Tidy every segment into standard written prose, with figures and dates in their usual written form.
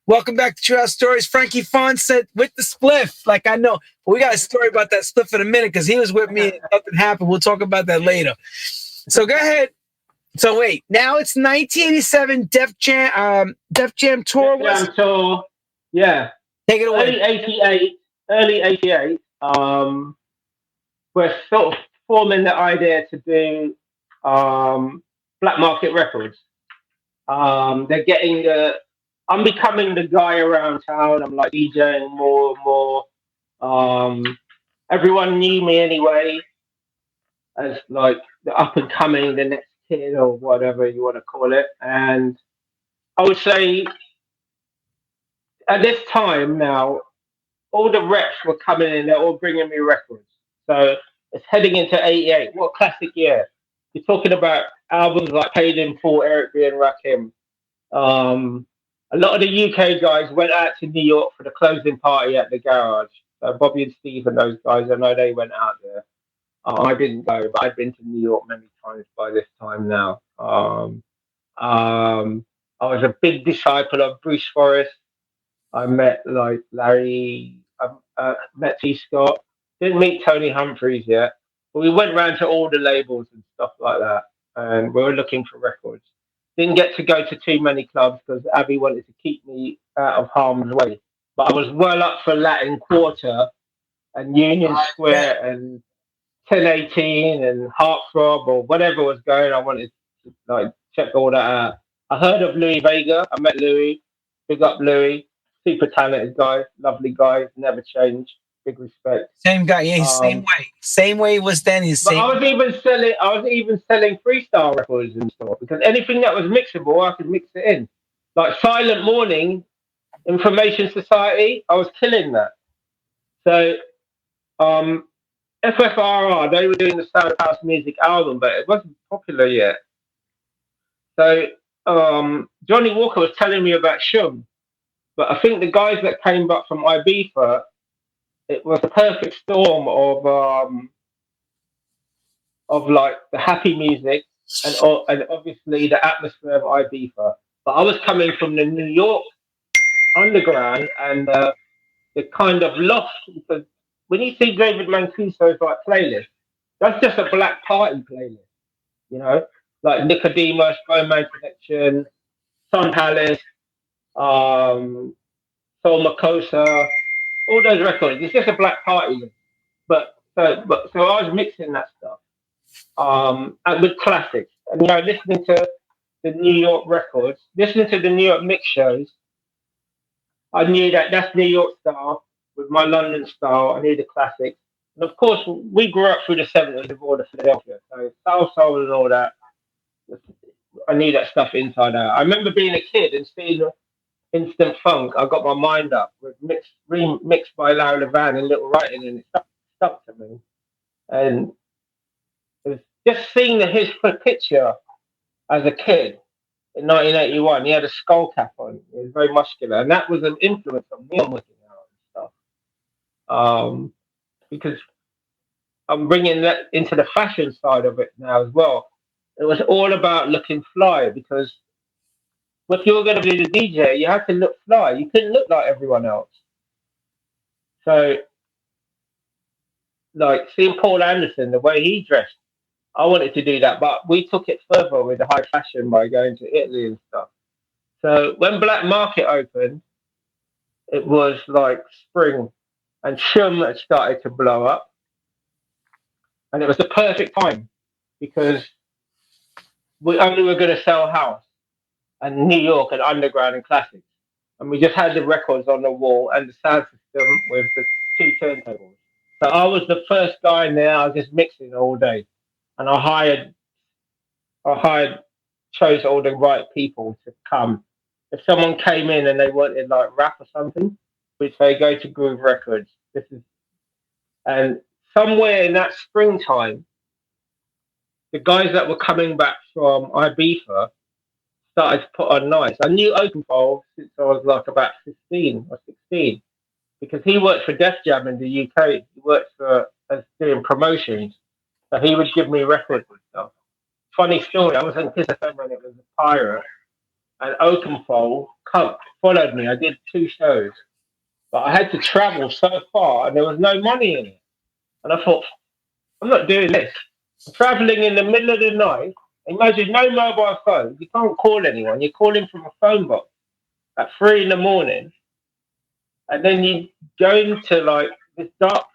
Welcome back to True House Stories. Frankie Foncett with the spliff. Like I know, but we got a story about that spliff in a minute because he was with me and nothing happened. We'll talk about that later. So go ahead. So wait, now it's 1987 Def Jam tour. Def Jam tour, yeah. Take it away. Early 88. We're sort of forming the idea to do Black Market Records. They're getting I'm becoming the guy around town. I'm like DJing more and more. Everyone knew me anyway as like the up and coming, the next kid or whatever you want to call it. And I would say at this time now, all the reps were coming in. They're all bringing me records. So it's heading into 88. What a classic year. You're talking about albums like Paid in Full, Eric B. and Rakim. A lot of the UK guys went out to New York for the closing party at the garage. Bobby and Steve and those guys, I know they went out there. I didn't go, but I've been to New York many times by this time now. I was a big disciple of Bruce Forrest. I met like Larry, met T. Scott. Didn't meet Tony Humphries yet, but we went round to all the labels and stuff like that, and we were looking for records. Didn't get to go to too many clubs because Abby wanted to keep me out of harm's way. But I was well up for Latin Quarter and Union Square and 1018 and Heartthrob or whatever was going. I wanted to like check all that out. I heard of Louis Vega. I met Louis. Big up Louis. Super talented guy. Lovely guy. Never changed. Big respect. Same guy. Yeah, same way it was then. But I was even selling freestyle records in store because anything that was mixable, I could mix it in. Like Silent Morning, Information Society, I was killing that. So, FFRR, they were doing the Sound of House Music album, but it wasn't popular yet. So, Johnny Walker was telling me about Shoom, but I think the guys that came back from Ibiza, it was a perfect storm of like the happy music and obviously the atmosphere of Ibiza. But I was coming from the New York underground and the kind of loft, because when you see David Mancuso's like playlist, that's just a black party playlist, you know, like Nicodemus, Bowman Connection, Sun Palace, Soul Makosa, all those records. It's just a black party list. So I was mixing that stuff, and with classics, and listening to the New York records, listening to the New York mix shows. I knew that's New York style with my London style. I knew the classics. And of course, we grew up through the 70s with all the Philadelphia. So soul and all that. I knew that stuff inside out. I remember being a kid and seeing Instant Funk. I got my mind up with remixed by Larry Levan and Little Writing, and it stuck to me. And it was just seeing his picture as a kid. In 1981, he had a skull cap on. He was very muscular, and that was an influence on me on looking out and stuff. Because I'm bringing that into the fashion side of it now as well. It was all about looking fly, because if you were going to be the DJ, you had to look fly. You couldn't look like everyone else. So, like seeing Paul Anderson, the way he dressed, I wanted to do that, but we took it further with the high fashion by going to Italy and stuff. So when Black Market opened, it was like spring, and Shoom had started to blow up, and it was the perfect time because we only were going to sell house and New York and underground and classics, and we just had the records on the wall and the sound system with the two turntables. So I was the first guy in there. I was just mixing all day. And I chose all the right people to come. If someone came in and they wanted like rap or something, we'd say go to Groove Records. And somewhere in that springtime, the guys that were coming back from Ibiza started to put on nights. I knew Oakenfold since I was like about 15 or 16, because he worked for Def Jam in the UK. He worked as doing promotions. So he would give me records and stuff. Funny story, I was in Kiss FM when it was a pirate, and Oakenfold followed me. I did 2 shows, but I had to travel so far, and there was no money in it. And I thought, I'm not doing this. Traveling in the middle of the night. Imagine no mobile phone. You can't call anyone. You're calling from a phone box at 3 in the morning, and then you go into like this dark,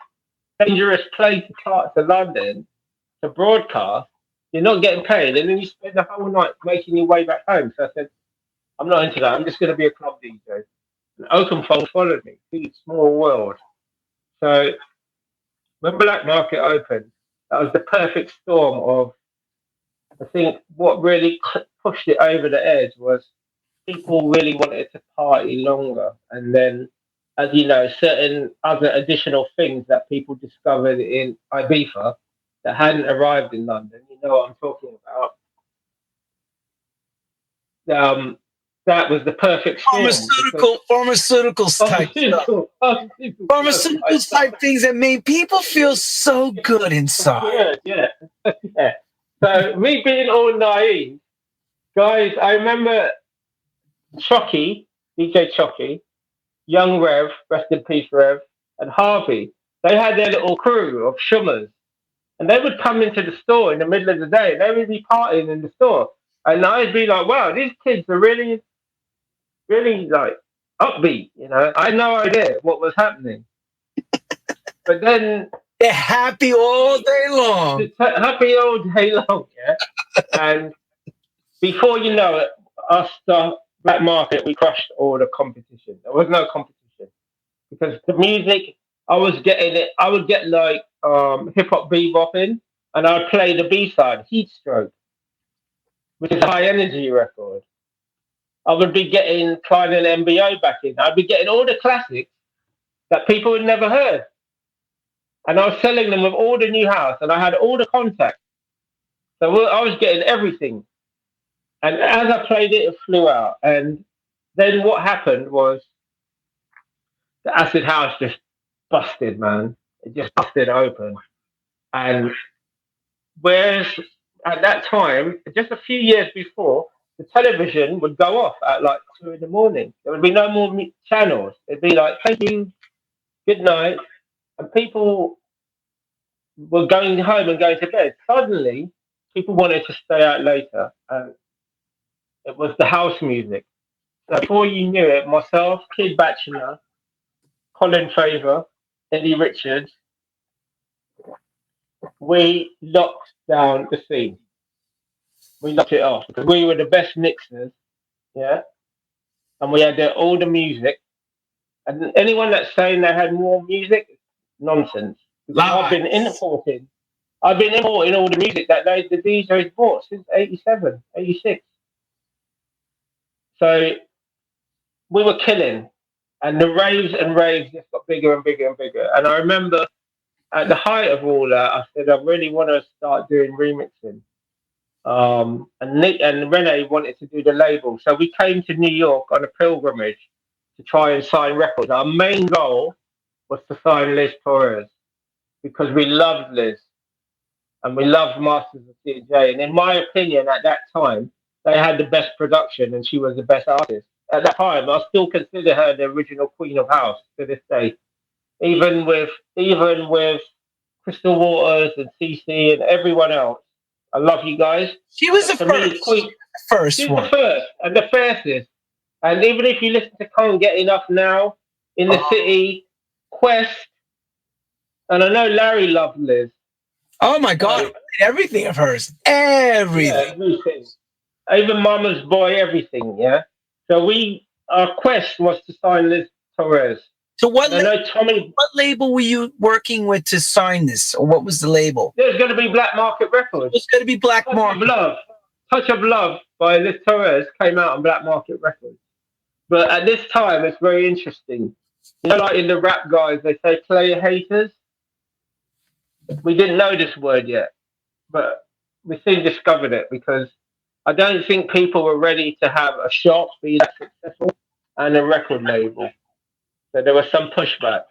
dangerous place, parts of London, to broadcast. You're not getting paid, and then you spend the whole night making your way back home. So I said, I'm not into that. I'm just going to be a club DJ. And Oakenfold followed me. It's a small world. So when Black Market opened, that was the perfect storm of, I think what really pushed it over the edge was people really wanted to party longer. And then, as you know, certain other additional things that people discovered in Ibiza that hadn't arrived in London, you know what I'm talking about. That was the perfect storm. Pharmaceuticals type stuff. Pharmaceuticals type things that made people feel so good inside. Yeah. So me being all naive, guys, I remember Chucky, DJ Chucky, Young Rev, rest in peace Rev, and Harvey. They had their little crew of shummers, and they would come into the store in the middle of the day. They would be partying in the store, and I'd be like, "Wow, these kids are really, really like upbeat." You know, I had no idea what was happening, but then they're happy all day long. Happy all day long, yeah. And before you know it, us Black Market, we crushed all the competition. There was no competition because the music I was getting it. I would get like hip hop bebopping, and I'd play the B side, Heat Stroke, which is a high energy record. I would be getting Klein and MBO back in. I'd be getting all the classics that people had never heard. And I was selling them with all the new house, and I had all the contacts. So I was getting everything. And as I played it, it flew out. And then what happened was the acid house just busted, man. It just busted open. And whereas at that time, just a few years before, the television would go off at like 2 in the morning. There would be no more channels. It'd be like, thank you, good night. And people were going home and going to bed. Suddenly, people wanted to stay out later. And it was the house music. So before you knew it, myself, Kid Bachelor, Colin Favor, Eddie Richards, we locked down the scene. We locked it off because we were the best mixers, yeah? And we had all the music. And anyone that's saying they had more music, nonsense. I've been importing all the music that the DJs bought since 87, 86. So we were killing. And the raves just got bigger and bigger and bigger. And I remember at the height of all that, I said, I really want to start doing remixing. And Nick and Renee wanted to do the label. So we came to New York on a pilgrimage to try and sign records. Our main goal was to sign Liz Torres because we loved Liz and we loved Masters of DJ. And in my opinion, at that time, they had the best production and she was the best artist. At that time, I still consider her the original Queen of House to this day. Even with Crystal Waters and CC and everyone else. I love you guys. She was the first. She's the first and the fastest. And even if you listen to Can't Get Enough Now, In the City, Quest, and I know Larry loved Liz. Oh my God, everything of hers. Everything. Yeah, everything. Even Mama's Boy, everything, yeah? So our quest was to sign Liz Torres. So what label were you working with to sign this? Or what was the label? There's going to be Black Market Records. It's going to be Black Market. Touch of Love by Liz Torres came out on Black Market Records. But at this time, it's very interesting. You know, like in the rap guys, they say player haters. We didn't know this word yet, but we soon discovered it because I don't think people were ready to have a shop be that successful and a record label. So there was some pushback.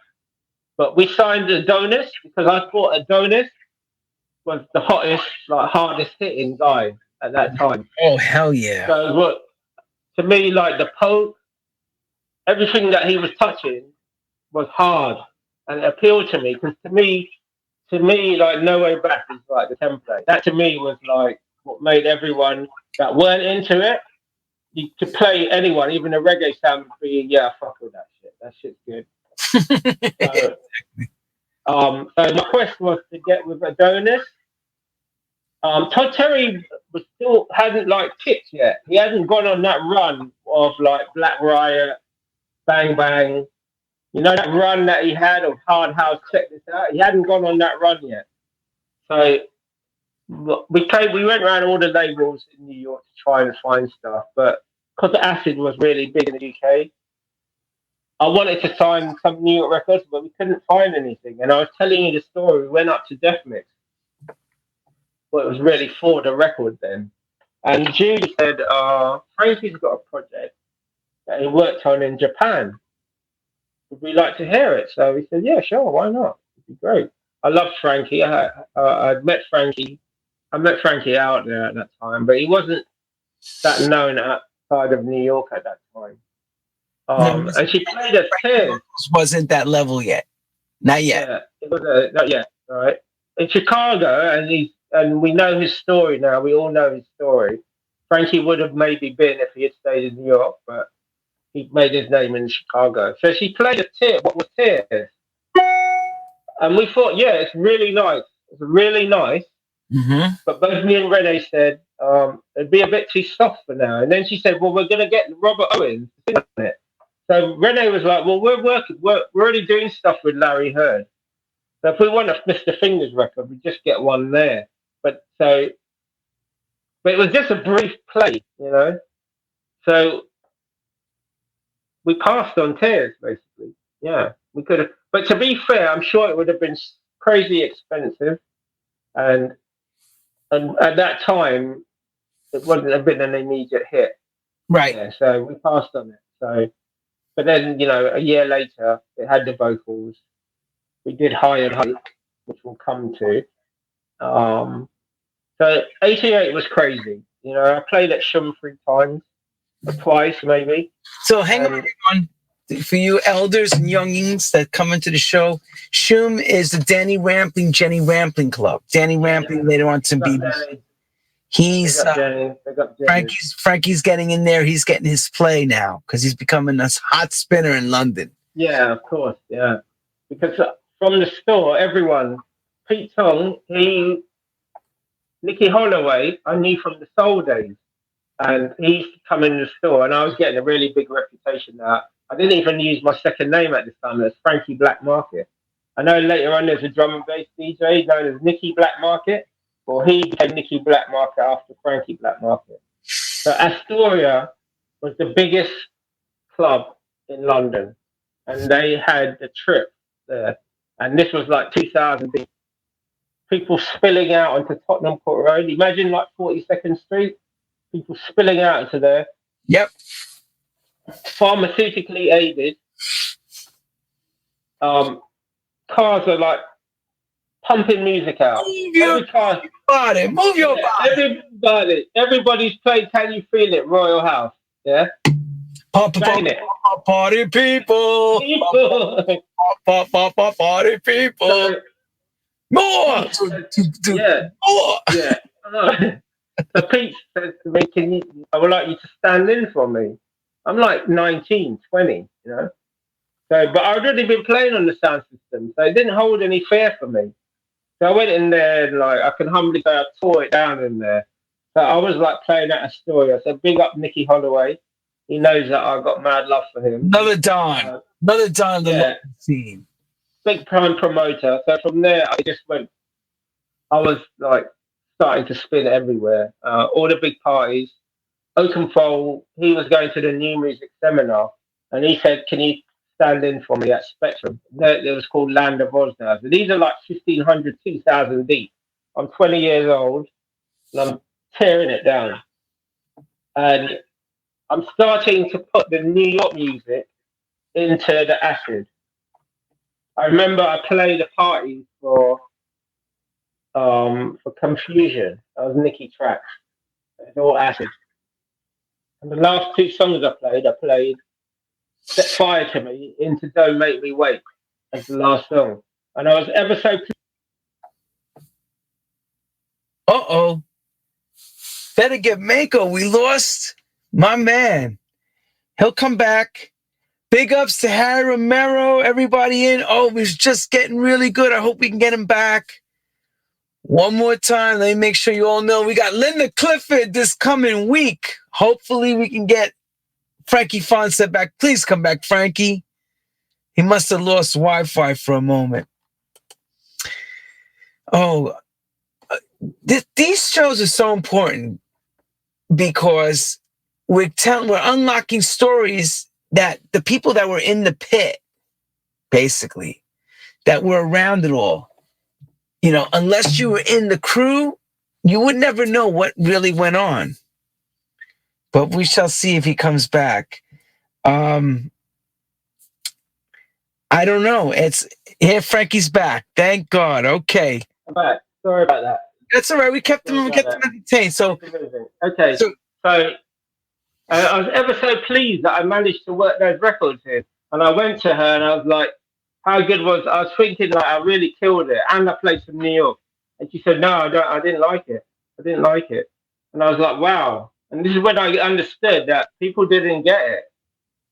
But we signed Adonis because I thought Adonis was the hottest, hardest hitting guy at that time. Oh, hell yeah. to me, like the Pope, everything that he was touching was hard and it appealed to me because to me, like No Way Back is like the template. That to me was like what made everyone that weren't into it. You could play anyone, even a reggae sound would be, yeah, fuck with that shit. That shit's good. So my quest was to get with Adonis. Todd Terry hadn't like tipped yet. He hadn't gone on that run of like Black Riot, Bang Bang. You know that run that he had of Hard House, check this out? He hadn't gone on that run yet. So we went around all the labels in New York to try and find stuff. But because Acid was really big in the UK, I wanted to sign some New York records, but we couldn't find anything. And I was telling you the story. We went up to Def Mix. Well, it was really for the record then. And Judy said, Frankie's got a project that he worked on in Japan. Would we like to hear it? So we said, yeah, sure, why not? It'd be great. I love Frankie. I'd met Frankie. I met Frankie out there at that time, but he wasn't that known outside of New York at that time. And she played us Tears. Wasn't that level yet. Not yet. Yeah, it was not yet, all right. In Chicago, and we know his story now. We all know his story. Frankie would have maybe been if he had stayed in New York, but he made his name in Chicago. So she played a Tears. What was Tears? And we thought, yeah, it's really nice. It's really nice. Mm-hmm. But both me and Renee said it'd be a bit too soft for now. And then she said, well, we're going to get Robert Owens to sing on it. So Renee was like, well, we're already doing stuff with Larry Heard. So if we want a Mr. Fingers record, we just get one there. But it was just a brief play, you know. So we passed on Tears, basically. Yeah, we could have. But to be fair, I'm sure it would have been crazy expensive, and at that time, it wouldn't have been an immediate hit. Right. Yeah, so we passed on it. So, but then a year later, it had the vocals. We did High and Hope, which we'll come to. So 88 was crazy. I played at Shoom 3 times, or twice maybe. So hang on, everyone. For you elders and youngins that come into the show, Shoom is the Danny Rampling Club. Danny Rampling later on to be. He's Frankie's getting in there. He's getting his play now because he's becoming a hot spinner in London. Yeah, of course. Yeah, because from the store, everyone, Pete Tong, Nicky Holloway, I knew from the Soul days, and he used to come in the store, and I was getting a really big reputation now. I didn't even use my second name at this time. It was Frankie Black Market. I know later on there's a drum and bass DJ known as Nicky Black Market. Well, he became Nicky Black Market after Frankie Black Market. So Astoria was the biggest club in London, and they had the Trip there. And this was like 2000. People spilling out onto Tottenham Court Road. Imagine like 42nd Street. People spilling out into there. Yep. Pharmaceutically aided. Cars are like pumping music out. Move your body. Everybody's playing Can You Feel It? Royal House. Yeah. Party people. Party people. More. Yeah. More. Yeah. So Pete says to me, I would like you to stand in for me. I'm like 19, 20, So, but I'd already been playing on the sound system, so it didn't hold any fear for me. So I went in there and I can humbly say I tore it down in there. So I was like playing at Astoria. So big up Nicky Holloway. He knows that I got mad love for him. Another Don in the scene. Big time promoter. So from there, I was like starting to spin everywhere. All the big parties. Oakenfold, he was going to the new music seminar, and he said, can you stand in for me at Spectrum? It was called Land of Oz now. So these are like 1,500, 2,000 deep. I'm 20 years old, and I'm tearing it down. And I'm starting to put the New York music into the acid. I remember I played a party for Confusion. That was Nicky tracks. It's all acid. And the last two songs I played Set Fire to Me into Don't Make Me Wait as the last song. And I was ever so Uh-oh. Better get Mako. We lost my man. He'll come back. Big ups to Harry Romero, everybody in. Oh, he's just getting really good. I hope we can get him back. One more time, let me make sure you all know we got Linda Clifford this coming week. Hopefully we can get Frankie Foncett back. Please come back, Frankie. He must have lost Wi-Fi for a moment. Oh, these shows are so important because we're unlocking stories that the people that were in the pit, basically, that were around it all. You know, unless you were in the crew, you would never know what really went on. But we shall see if he comes back. I don't know. Frankie's back. Thank God. Okay. I'm back. Sorry about that. That's all right. We kept him entertained. So okay. So I was ever so pleased that I managed to work those records in. And I went to her and I was like, how good was I was thinking like I really killed it, and I played from New York. And she said, no, I didn't like it. And I was like, wow. And this is when I understood that people didn't get it.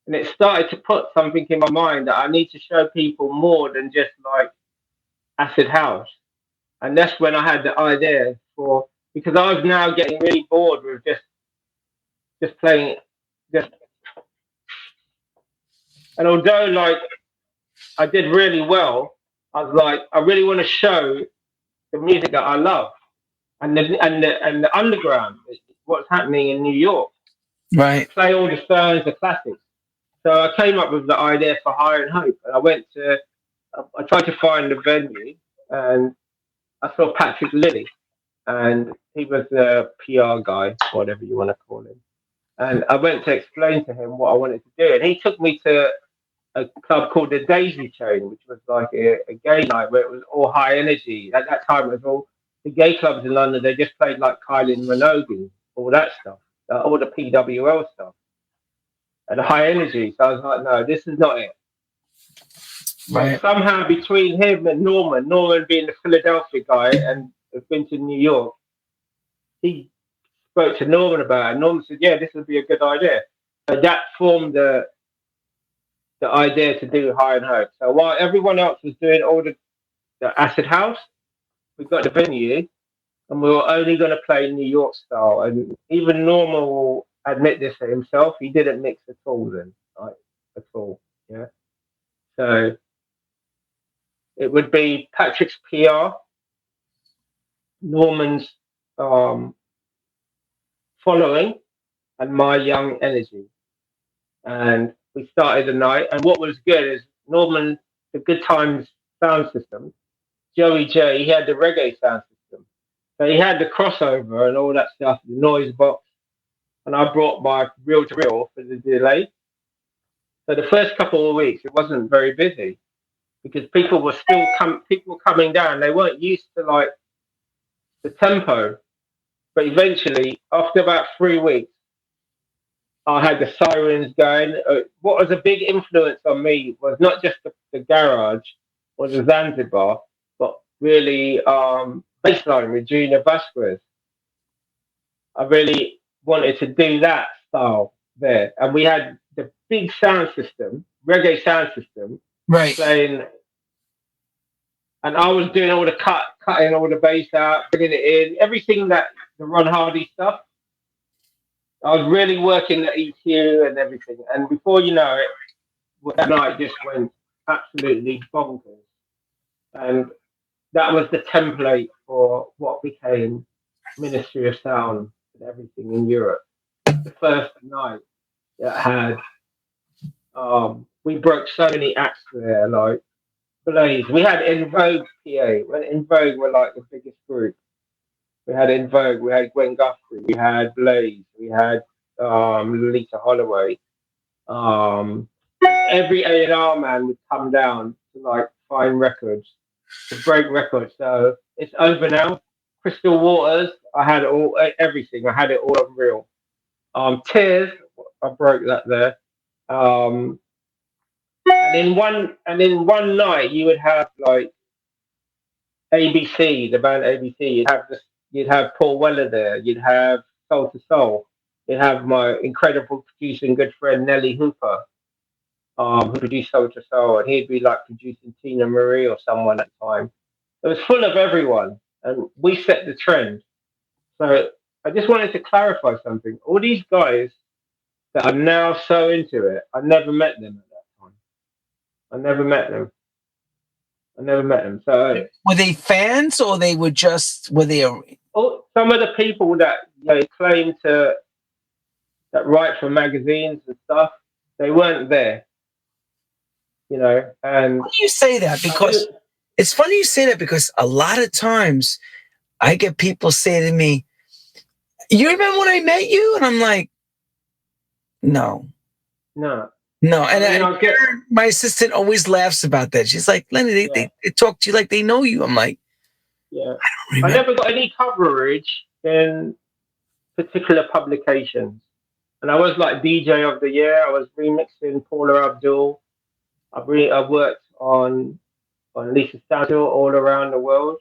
And it started to put something in my mind that I need to show people more than just like acid house. And that's when I had the idea because I was now getting really bored with just playing. And although like I did really well, I was like, I really want to show the music that I love and the underground, what's happening in New York. Right. Play all the Stones, the classics. So I came up with the idea for Higher and Hope, and I tried to find the venue, and I saw Patrick Lilly, and he was the PR guy, whatever you want to call him. And I went to explain to him what I wanted to do, and he took me to a club called the Daisy Chain, which was like a gay night where it was all high energy. At that time, it was all the gay clubs in London. They just played like Kylie Minogue, all that stuff, all the PWL stuff, and the high energy. So I was like, no, this is not it. Right. But somehow between him and Norman being the Philadelphia guy and has been to New York, he spoke to Norman about it. And Norman said, yeah, this would be a good idea. So that formed the idea to do High and Hope. So while everyone else was doing all the acid house, we got the venue and we were only going to play New York style. And even Norman will admit this to himself. He didn't mix at all then, like at all. Yeah. So it would be Patrick's PR, Norman's following, and my young energy. And we started the night, and what was good is Norman, the Good Times sound system, Joey J, he had the reggae sound system. So he had the crossover and all that stuff, the noise box, and I brought my reel-to-reel for the delay. So the first couple of weeks, it wasn't very busy because people were still coming down. They weren't used to like the tempo. But eventually, after about 3 weeks, I had the sirens going. What was a big influence on me was not just the garage or the Zanzibar, but really bassline with Junior Vasquez. I really wanted to do that style there. And we had the big sound system, reggae sound system, right, playing. And I was doing all the cutting all the bass out, bringing it in, everything that the Ron Hardy stuff. I was really working the EQ and everything. And before you know it, that night just went absolutely bonkers. And that was the template for what became Ministry of Sound and everything in Europe. The first night that had, we broke so many acts there, like Blaze. We had In Vogue PA. When In Vogue were like the biggest group. We had In Vogue, we had Gwen Guthrie, we had Blaze, we had Loleatta Holloway. Every A&R man would come down to like find records, to break records. So it's over now. Crystal Waters, I had everything. I had it all on reel. Tears, I broke that there. And in one night you would have like ABC, the band ABC. You'd have Paul Weller there. You'd have Soul to Soul. You'd have my incredible producer and good friend Nelly Hooper, who produced Soul to Soul, and he'd be like producing Tina Marie or someone at the time. It was full of everyone, and we set the trend. So I just wanted to clarify something. All these guys that are now so into it, I never met them at that time. I never met them. So were they fans, or they were just some of the people that claim to that write for magazines and stuff, they weren't there. And why do you say that? Because it's funny you say that, because a lot of times I get people say to me, "You remember when I met you?" And I'm like, no. And my assistant always laughs about that. She's like, "Lenny, they talk to you like they know you." I'm like, yeah. I never got any coverage in particular publications. And I was like DJ of the year. I was remixing Paula Abdul. I worked on Lisa Stansfield all around the world.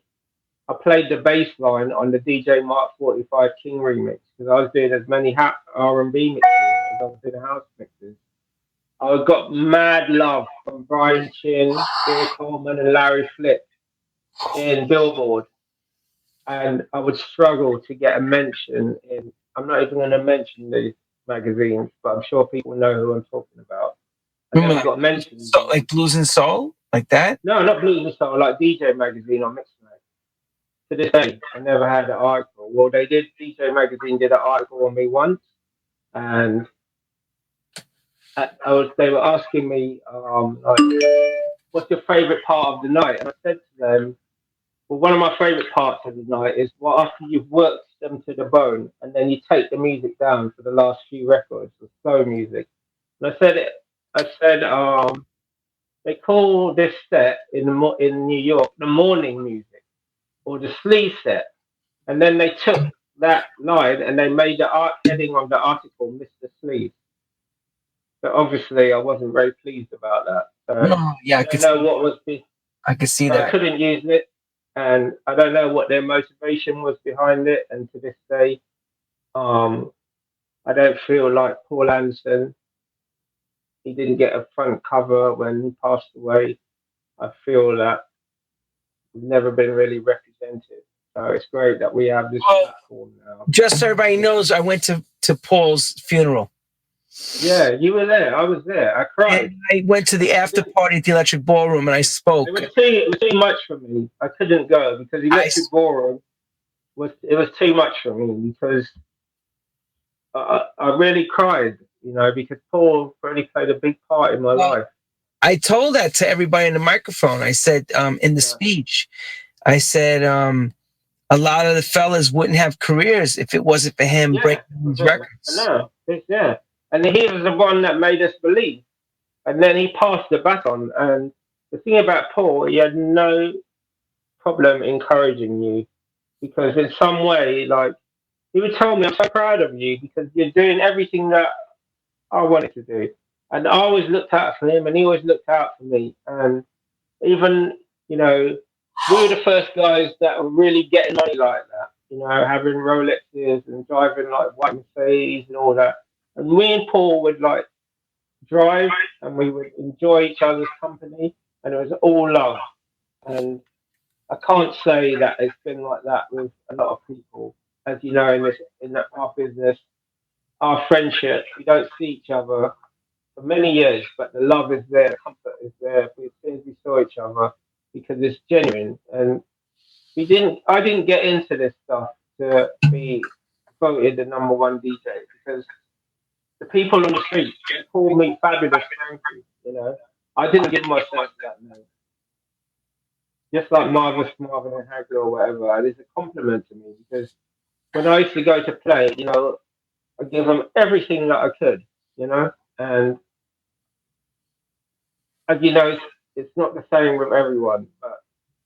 I played the bass line on the DJ Mark 45 King remix, because I was doing as many R&B mixes as I was doing house mixes. I got mad love from Brian Chin, Bill Coleman, and Larry Flip in Billboard. And I would struggle to get a mention in. I'm not even going to mention these magazines, but I'm sure people know who I'm talking about. I never got mentioned. So, like Blues and Soul, like that? No, not Blues and Soul, like DJ Magazine or Mixmag. To this day, I never had an article. Well, DJ Magazine did an article on me once, and they were asking me, what's your favorite part of the night? And I said to them, well, one of my favorite parts of the night is after you've worked them to the bone, and then you take the music down for the last few records, the slow music. And I said, they call this set in New York the morning music, or the sleeve set. And then they took that line and they made the heading of the article Mr. Sleeve. But obviously I wasn't very pleased about that. I could know what was I could see that. I couldn't use it, and I don't know what their motivation was behind it. And to this day, I don't feel like Paul Anderson. He didn't get a front cover when he passed away. I feel that we've never been really represented. So it's great that we have this platform now. Just so everybody knows, I went to Paul's funeral. Yeah, you were there. I was there. I cried. And I went to the after party at the Electric Ballroom, and I spoke. It was too much for me. I couldn't go because the Electric Ballroom was too much for me, because I really cried, because Paul really played a big part in my life. I told that to everybody in the microphone. I said in the speech, I said a lot of the fellas wouldn't have careers if it wasn't for him breaking these records. No, and he was the one that made us believe. And then he passed the baton. And the thing about Paul, he had no problem encouraging you, because in some way, like, he would tell me, I'm so proud of you because you're doing everything that I wanted to do. And I always looked out for him, and he always looked out for me. And even, we were the first guys that were really getting money like that, having Rolexes and driving like white Mercedes and all that. And me and Paul would like drive, and we would enjoy each other's company, and it was all love. And I can't say that it's been like that with a lot of people. As you know, in our business, our friendship, we don't see each other for many years, but the love is there, the comfort is there. As soon as we saw each other, because it's genuine. And I didn't get into this stuff to be voted the number one DJ, because the people on the street, they call me Fabulous Frankie, I didn't give myself that name. Just like Marvin and Hagler or whatever, it's a compliment to me, because when I used to go to play, I give them everything that I could, and as you know, it's not the same with everyone, but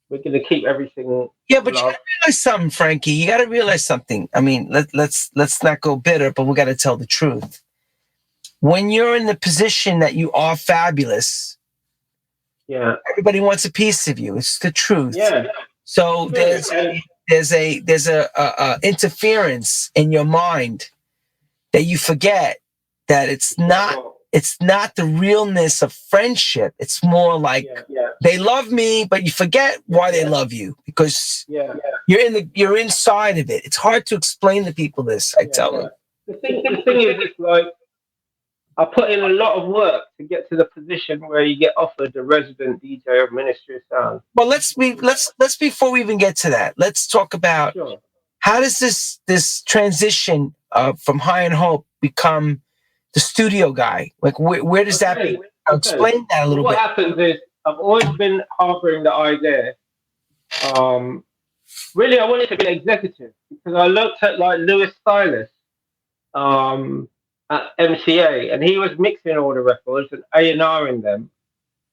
we're going to keep everything. Yeah, but you got to realize something, Frankie. You got to realize something. I mean, let's not go bitter, but we got to tell the truth. when you're in the position that you are fabulous, everybody wants a piece of you. It's the truth. Yeah. So there's a interference in your mind that you forget that it's not the realness of friendship. It's more like they love me, but you forget why they love you because you're inside of it. It's hard to explain to people this. I tell them. The thing is, it's like I put in a lot of work to get to the position where you get offered the resident DJ of Ministry of Sound. Well, let's before we even get to that, let's talk about how does this transition from High and Hope become the studio guy? Like, where does that be? Explain that a little bit. What happens is I've always been harboring the idea. Really, I wanted to be an executive because I looked at like Louis Silas at MCA, and he was mixing all the records and A&Ring them.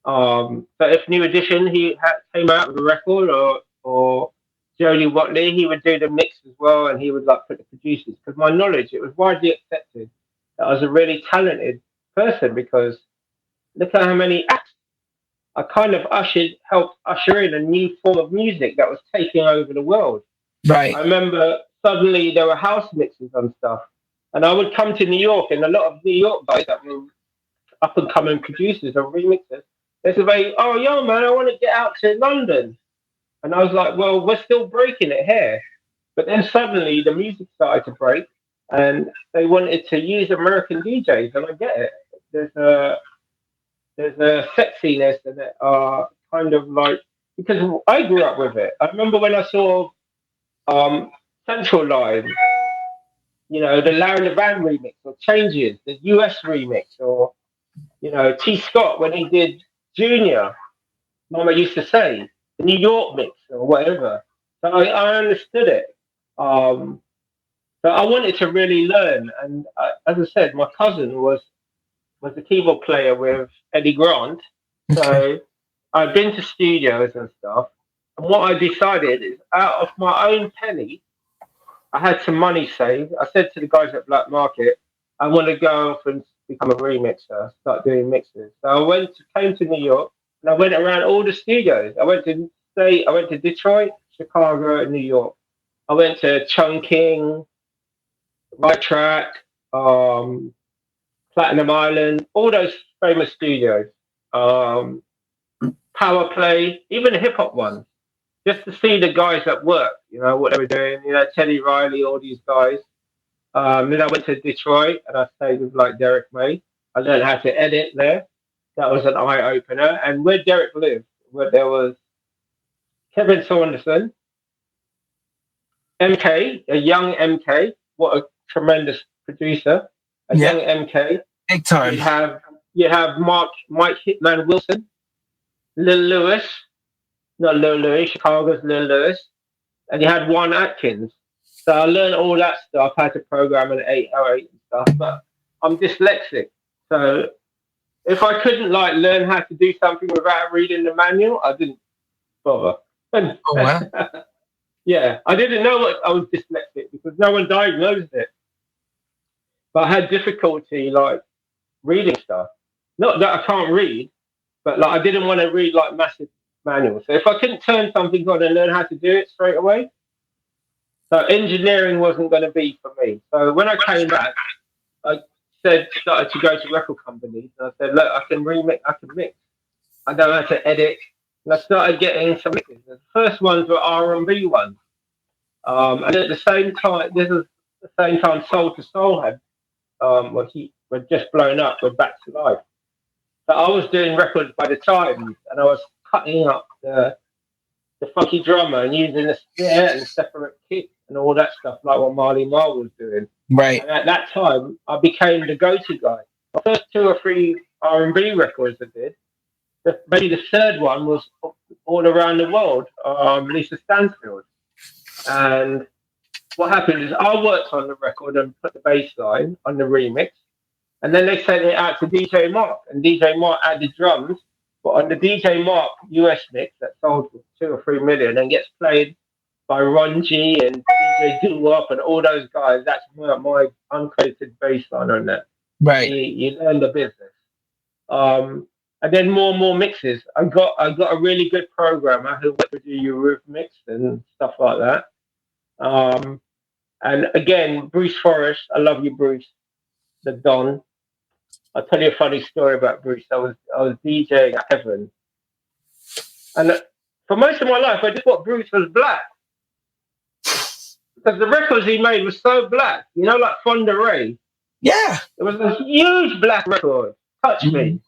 So if New Edition came out with a record, or Jody Watley, he would do the mix as well, and he would like put the producers. Because my knowledge, it was widely accepted that I was a really talented person because look at how many acts I kind of helped usher in a new form of music that was taking over the world. Right. I remember suddenly there were house mixes and stuff. And I would come to New York, and a lot of New York guys that were up and coming producers or remixers, they said, "Oh, yo, man, I want to get out to London." And I was like, "Well, we're still breaking it here." But then suddenly the music started to break, and they wanted to use American DJs, and I get it. There's a sexiness in it, kind of like, because I grew up with it. I remember when I saw Central Line, you know, the Larry Levan remix, or Changes, the US remix, or, you know, T. Scott when he did Junior, Mama used to say, the New York mix, or whatever. So I understood it. So I wanted to really learn. And as I said, my cousin was the keyboard player with Eddie Grant. So I've been to studios and stuff. And what I decided is, out of my own penny, I had some money saved. I said to the guys at Black Market, I want to go off and become a remixer, start doing mixes. So I came to New York, and I went around all the studios. I went to Detroit, Chicago, and New York. I went to Chungking, Right Track, Platinum Island, all those famous studios. Power Play, even the hip hop ones, just to see the guys that work, you know, what they were doing, you know, Teddy Riley, all these guys. Then I went to Detroit, and I stayed with like Derek May. I learned how to edit there. That was an eye opener. And where Derek lived, where there was Kevin Saunderson, MK, a young MK, what a tremendous producer, young MK. Big time. You have Mike Hitman Wilson, Lil Lewis, not Lil Louis, Chicago's Lil Lewis, and you had Juan Atkins. So I learned all that stuff, how to program an 808 and stuff, but I'm dyslexic. So if I couldn't like learn how to do something without reading the manual, I didn't bother. Oh, wow. Yeah, I didn't know I was dyslexic because no one diagnosed it. But I had difficulty like reading stuff. Not that I can't read, but like I didn't want to read like massive manuals. So if I couldn't turn something on and learn how to do it straight away, so engineering wasn't going to be for me. So when I came back, I started to go to record companies, and I said, look, I can remix, I can mix. I know how to edit. And I started getting some mixes. The first ones were R&B ones. And at the same time, Soul to Soul had, were just blown up, were back to life. So I was doing records by the Times, and I was cutting up the funky drummer and using the snare and separate kick and all that stuff, like what Marley Marl was doing. Right. And at that time, I became the go-to guy. The first 2 or 3 R&B records I did, maybe the third one was all around the world, Lisa Stansfield. And what happened is I worked on the record and put the bass line on the remix, and then they sent it out to DJ Mark, and DJ Mark added drums. But on the DJ Mark US mix that sold for 2 or 3 million and gets played by Ron G and DJ Doo-Wop and all those guys, that's my uncredited bass line on that. Right. You learn the business. And then more and more mixes. I got a really good programmer who went to do your roof mix and stuff like that. And again, Bruce Forrest, I love you, Bruce, the Don. I'll tell you a funny story about Bruce. I was DJing at Heaven, and for most of my life, I just thought Bruce was black because the records he made were so black. You know, like Fonda Ray. Yeah. It was a huge black record. Touch Me.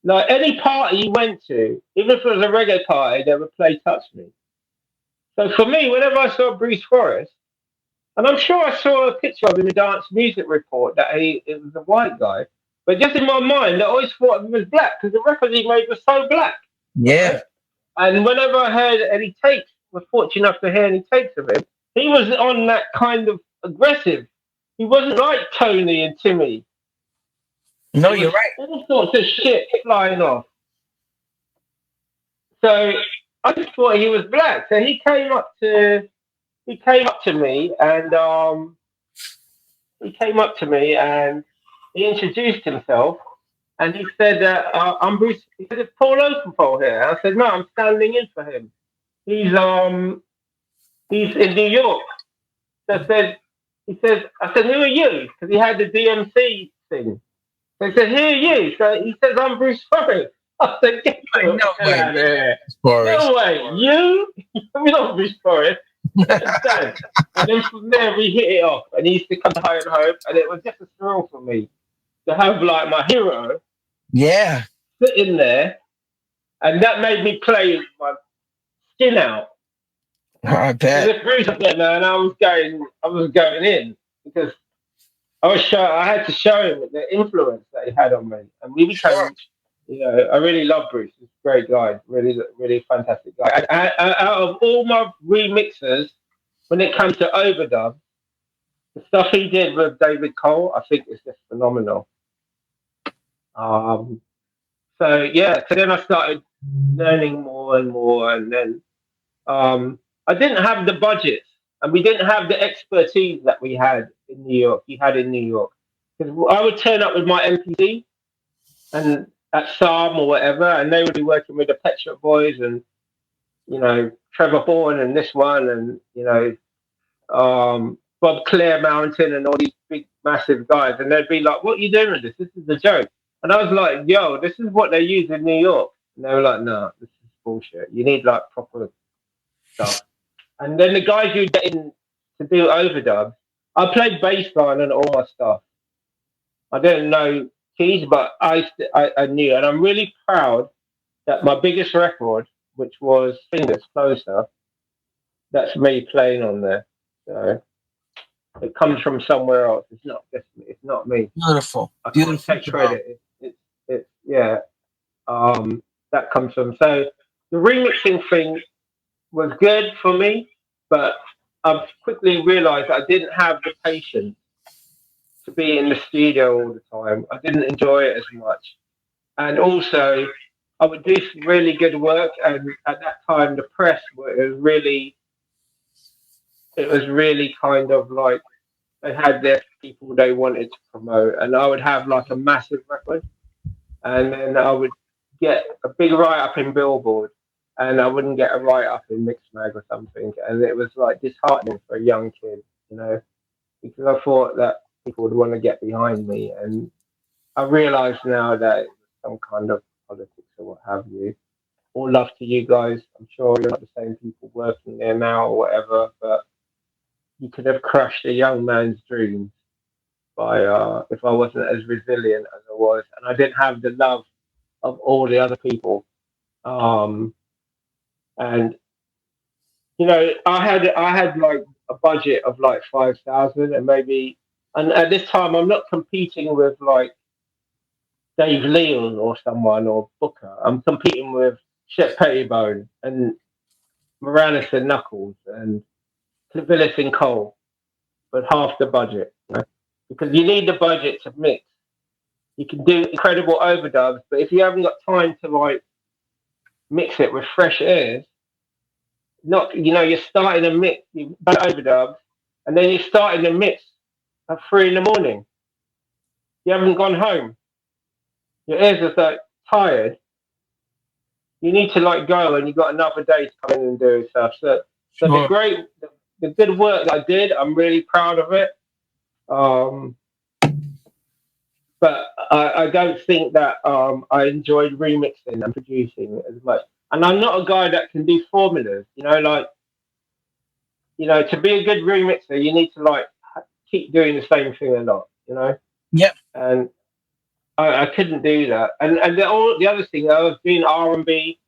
Like any party you went to, even if it was a reggae party, they would play Touch Me. So for me, whenever I saw Bruce Forrest, and I'm sure I saw a picture of him in Dance Music Report that it was a white guy, but just in my mind, I always thought he was black because the records he made were so black. Yeah. Right? And whenever I heard any tapes, was fortunate enough to hear any tapes of him, he was on that kind of aggressive. He wasn't like Tony and Timmy. No, you're right. All sorts of shit flying off. So I just thought he was black. So he came up to me and he introduced himself and he said, I'm Bruce. He said, it's Paul Oakenfold here. I said, no, I'm standing in for him. He's in New York. So I said, who are you? Because he had the DMC thing. So he said, who are you? So he says, I'm Bruce Forrest. I said, get No way. there. Forrest. No way. You? You're not Bruce Forrest. And then from there we hit it off, and he used to come to High and Hope, and it was just a thrill for me to have like my hero, sitting there, and that made me play my skin out. I bet. If Bruce was there, man, I was going in because I had to show him the influence that he had on me, and we became. You know, I really love Bruce. He's a great guy. Really, really fantastic guy. Out of all my remixers, when it comes to overdub, the stuff he did with David Cole, I think is just phenomenal. So then I started learning more and more, and then I didn't have the budgets, and we didn't have the expertise that we had in New York. He had in New York, because I would turn up with my MPC and at Psalm or whatever, and they would be working with the Pet Shop Boys and, you know, Trevor Horn and this one and, you know, Bob Clare Mountain and all these big, massive guys. And they'd be like, what are you doing with this? This is a joke. And I was like, yo, this is what they use in New York. And they were like, no, this is bullshit. You need like proper stuff. And then the guys you get in to do overdubs, I played bass line and all my stuff. I didn't know keys, but I knew, and I'm really proud that my biggest record, which was Fingers Closer, that's me playing on there. So it comes from somewhere else. It's not me. Beautiful. I can't take credit. That comes from. So the remixing thing was good for me, but I've quickly realised I didn't have the patience to be in the studio all the time. I didn't enjoy it as much. And also, I would do some really good work, and at that time, the press, it was really kind of like, they had their people they wanted to promote, and I would have like a massive record, and then I would get a big write-up in Billboard, and I wouldn't get a write-up in Mixmag or something, and it was like disheartening for a young kid, you know, because I thought that people would want to get behind me, and I realise now that it was some kind of politics or what have you. All love to you guys. I'm sure you're not the same people working there now or whatever, but you could have crushed a young man's dreams by if I wasn't as resilient as I was, and I didn't have the love of all the other people. And you know, I had like a budget of like 5,000, and maybe. And at this time, I'm not competing with like Dave Leon or someone or Booker. I'm competing with Shep Pettibone and Morales and Knuckles and Clivillis and Cole, but half the budget. You know? Because you need the budget to mix. You can do incredible overdubs, but if you haven't got time to like mix it with fresh airs, you're starting a mix, you've done overdubs, and then you're starting a mix at 3 a.m. You haven't gone home. Your ears are like tired. You need to like go, and you got another day to come in and do stuff. So Sure. the good work that I did, I'm really proud of it. Um, but I don't think that I enjoyed remixing and producing as much. And I'm not a guy that can do formulas. To be a good remixer, you need to like keep doing the same thing a lot. Yep. And I couldn't do that. And the other thing, I was doing R&B.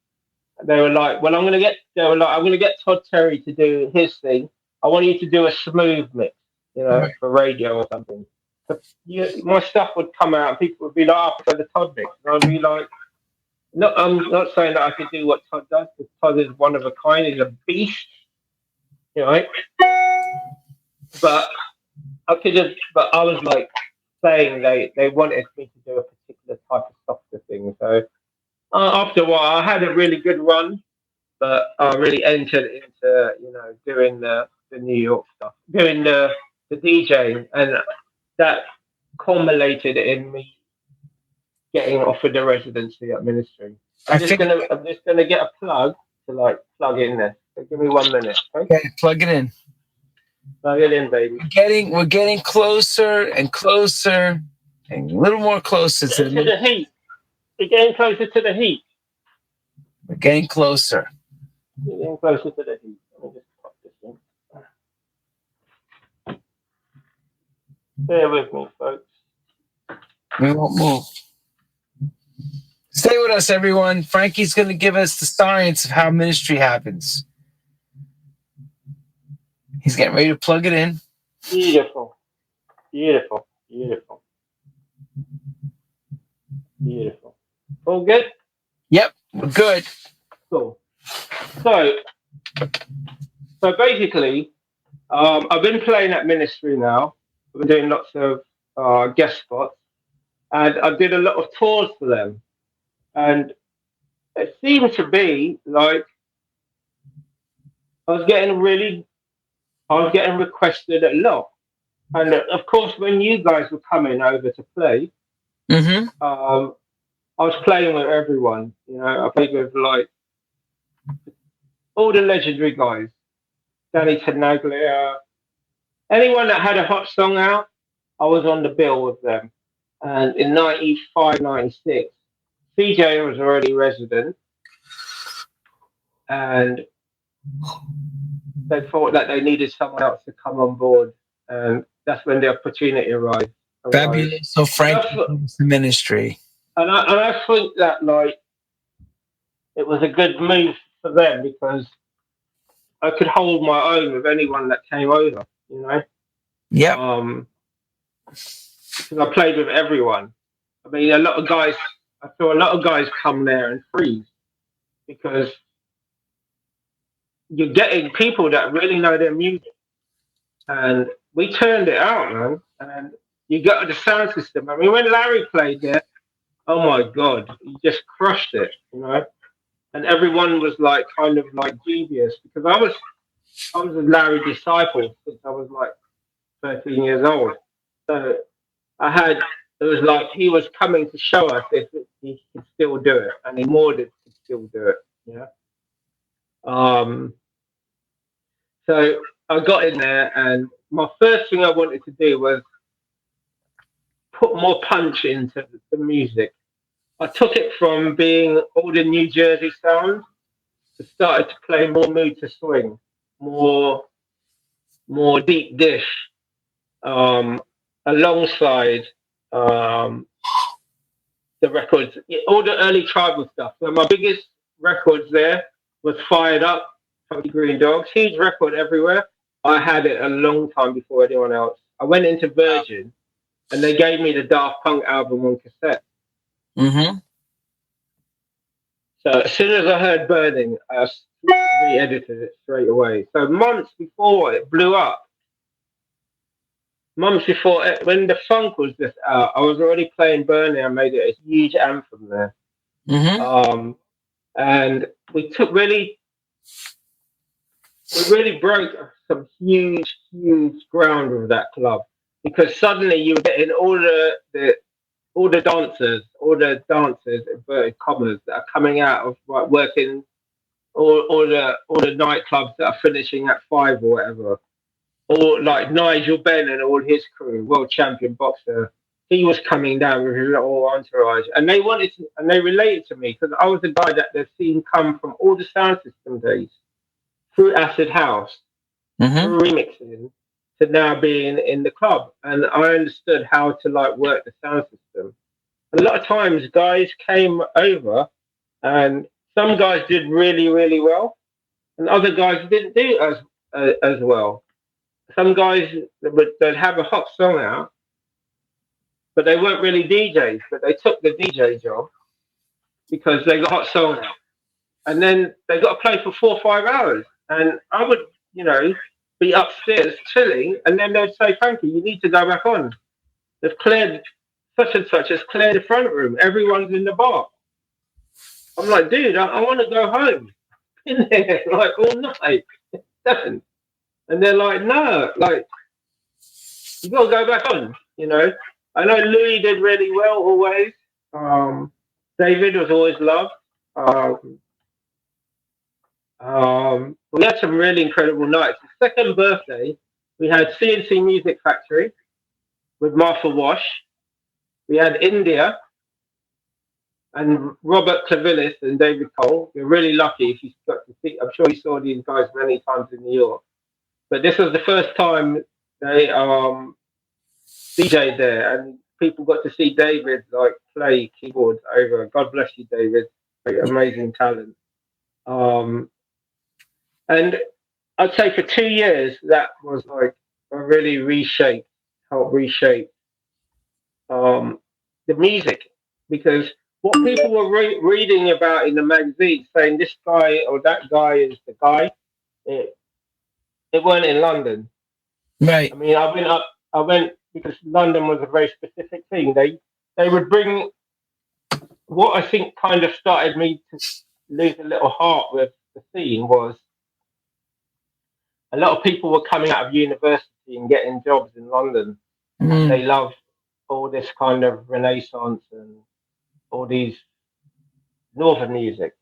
They were like, well, I'm gonna get Todd Terry to do his thing. I want you to do a smooth mix, Right. for radio or something. So my stuff would come out, and people would be like, "Oh, for the Todd mix," and I'd be like, "No, I'm not saying that I could do what Todd does, because Todd is one of a kind. He's a beast, right?" But I was like saying they wanted me to do a particular type of softer thing. So after a while, I had a really good run. But I really entered into, doing the New York stuff, doing the DJing, and that culminated in me getting offered a residency at Ministry. I'm just gonna get a plug to like plug in this. So give me 1 minute. Okay? Okay, plug it in. Plug it in, baby. We're getting closer and closer, and a little more closer to the heat. We're getting closer to the heat. We're getting closer. We're getting closer to the heat. Let me just pop this in. Bear with me, folks. We won't move. Stay with us, everyone. Frankie's going to give us the science of how ministry happens. He's getting ready to plug it in. Beautiful. Beautiful. Beautiful. Beautiful. All good? Yep, we're good. Cool. So basically, I've been playing at Ministry now. I've been doing lots of guest spots, and I did a lot of tours for them. And it seemed to be like I was getting requested a lot. And of course, when you guys were coming over to play, I was playing with everyone. I played with like all the legendary guys, Danny Tenaglia, anyone that had a hot song out, I was on the bill with them. And in 95, 96, CJ was already resident, and they thought that they needed someone else to come on board, and that's when the opportunity arrived. Fabulous. So Frankie comes to Ministry. And I think that like it was a good move for them, because I could hold my own with anyone that came over, Yep. Because I played with everyone. I mean, I saw a lot of guys come there and freeze, because you're getting people that really know their music. And we turned it out, man. And you got the sound system. I mean, when Larry played there, oh my God, he just crushed it, And everyone was like kind of like dubious, because I was a Larry disciple since I was like 13 years old. So it was like he was coming to show us if he could still do it, and he more could still do it, So I got in there, and my first thing I wanted to do was put more punch into the music. I took it from being all the New Jersey sound to started to play more mood to swing, more deep dish, alongside the records, all the early tribal stuff. So my biggest records there was Fired Up, Funky Green Dogs, huge record everywhere. I had it a long time before anyone else. I went into Virgin, and they gave me the Daft Punk album on cassette. So as soon as I heard Burning, I re-edited it straight away. So months before it blew up, when the funk was just out, I was already playing Burning. I made it a huge anthem there. And we really broke some huge ground with that club. because suddenly you were getting all the dancers, inverted commas, that are coming out of like working all the nightclubs that are finishing at 5 or whatever. Or like Nigel Benn and all his crew, world champion boxer, he was coming down with his little entourage, and they related to me because I was the guy that they've seen come from all the sound system days through acid house, through remixing, to now being in the club, and I understood how to like work the sound system. A lot of times, guys came over, and some guys did really, really well, and other guys didn't do as well. Some guys they'd have a hot song out, but they weren't really DJs, but they took the DJ job because they got a hot song out, and then they got to play for 4 or 5 hours, and I would, be upstairs chilling, and then they'd say, Frankie, you need to go back on. They've cleared such and such has cleared the front room. Everyone's in the bar. I'm like, dude, I want to go home. In there like all night. And they're like, no, like you gotta go back on, I know Louis did really well always. David was always loved. We had some really incredible nights. The second birthday, we had CNC Music Factory with Martha Wash. We had India and Robert Clavillis and David Cole. We're really lucky if you got to see. I'm sure you saw these guys many times in New York, but this was the first time they DJ'd there, and people got to see David like play keyboards over. God bless you, David. Amazing talent. And I'd say for 2 years that was like really helped reshape the music, because what people were reading about in the magazine saying this guy or that guy is the guy, it weren't in London. Right. I mean, I went because London was a very specific thing. They would bring what I think kind of started me to lose a little heart with the scene was a lot of people were coming out of university and getting jobs in London. And they loved all this kind of Renaissance and all these northern music,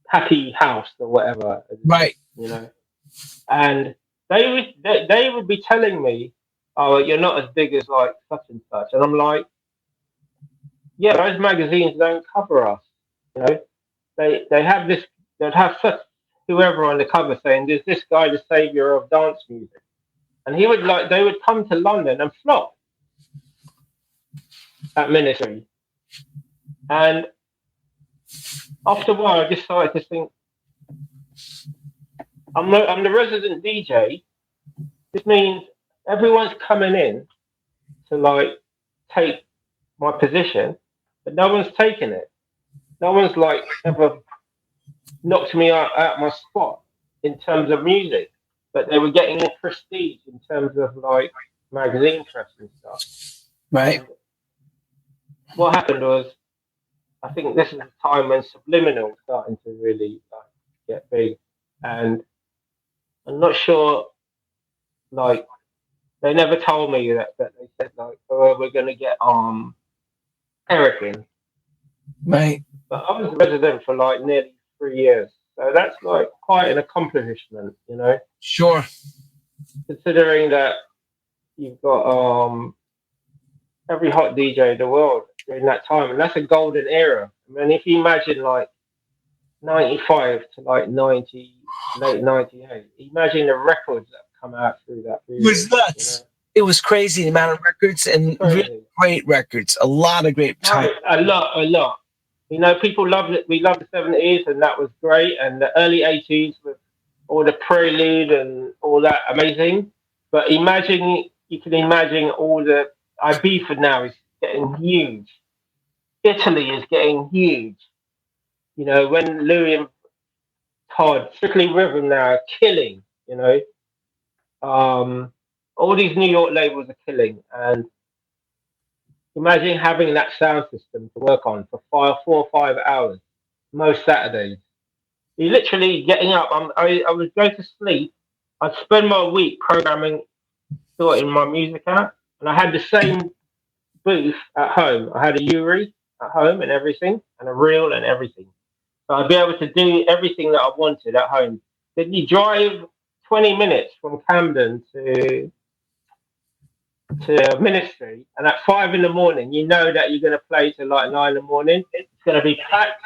happy house or whatever, right? And they would be telling me, "Oh, you're not as big as like such and such," and I'm like, "Yeah, those magazines don't cover us." They have this. They'd have such whoever on the cover saying, "Is this guy the savior of dance music?" And they would come to London and flop at Ministry. And after a while, I just started to think, I'm the resident DJ. This means everyone's coming in to like take my position, but no one's taking it. No one's like ever knocked me out my spot in terms of music, but they were getting more prestige in terms of like magazine press and stuff. Right. And what happened was, I think this is the time when Subliminal was starting to really get big, and I'm not sure. Like, they never told me that they said like, "Oh, we're going to get Eric in." Right. But I was a resident for like nearly 3 years, so that's like quite an accomplishment, Sure. Considering that you've got every hot DJ in the world during that time, and that's a golden era. I mean, if you imagine like 95 to like 90, late 98, imagine the records that come out through that period. It was nuts. It was crazy, the amount of records, and really great records. A lot of great time. A lot. People loved it. We loved the 70s, and that was great. And the early 80s with all the Prelude and all that, amazing. But you can imagine all the Ibiza now is getting huge. Italy is getting huge. When Louis and Todd, Strictly Rhythm now are killing, all these New York labels are killing. And imagine having that sound system to work on for 4 or 5 hours, most Saturdays. You're literally getting up. I would go to sleep. I'd spend my week programming sorting my music out. And I had the same booth at home. I had a Uri at home and everything, and a reel and everything. So I'd be able to do everything that I wanted at home. Then you drive 20 minutes from Camden to Ministry, and at 5 in the morning, you know that you're going to play till like 9 in the morning. It's going to be packed.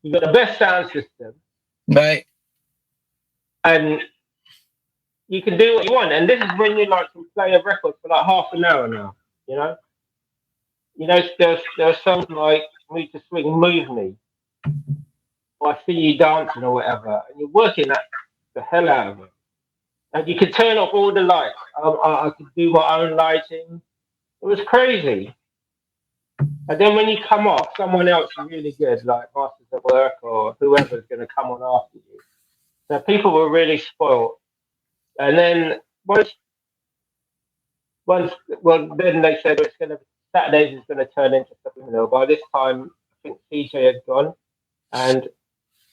You've got the best sound system, Right. and you can do what you want. And this is when you like can play a record for like half an hour now. There's songs like "Move to Swing, Move Me," or "I See You Dancing" or whatever, and you're working that the hell out of it. And you could turn off all the lights. I could do my own lighting. It was crazy. And then when you come off, someone else is really good, like Masters at Work or whoever's going to come on after you. So people were really spoiled. And then then they said it's going to Saturdays is going to turn into subliminal. By this time, I think CJ had gone, and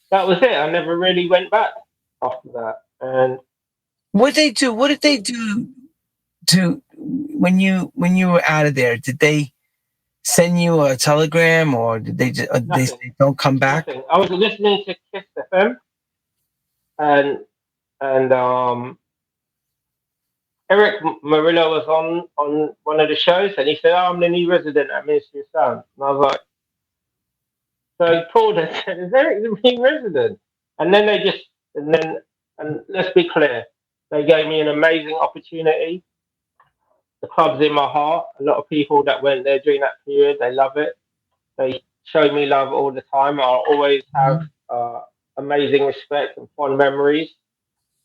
that was it. I never really went back after that. And What did they do to when you were out of there? Did they send you a telegram, or did they just they say don't come back? Nothing. I was listening to Kiss FM, and Eric Murillo was on one of the shows, and he said, "Oh, I'm the new resident at Ministry of Sound." And I was like, so he called and said, "Is Eric the new resident?" And then and let's be clear, they gave me an amazing opportunity. The club's in my heart. A lot of people that went there during that period, they love it. They show me love all the time. I'll always have amazing respect and fond memories.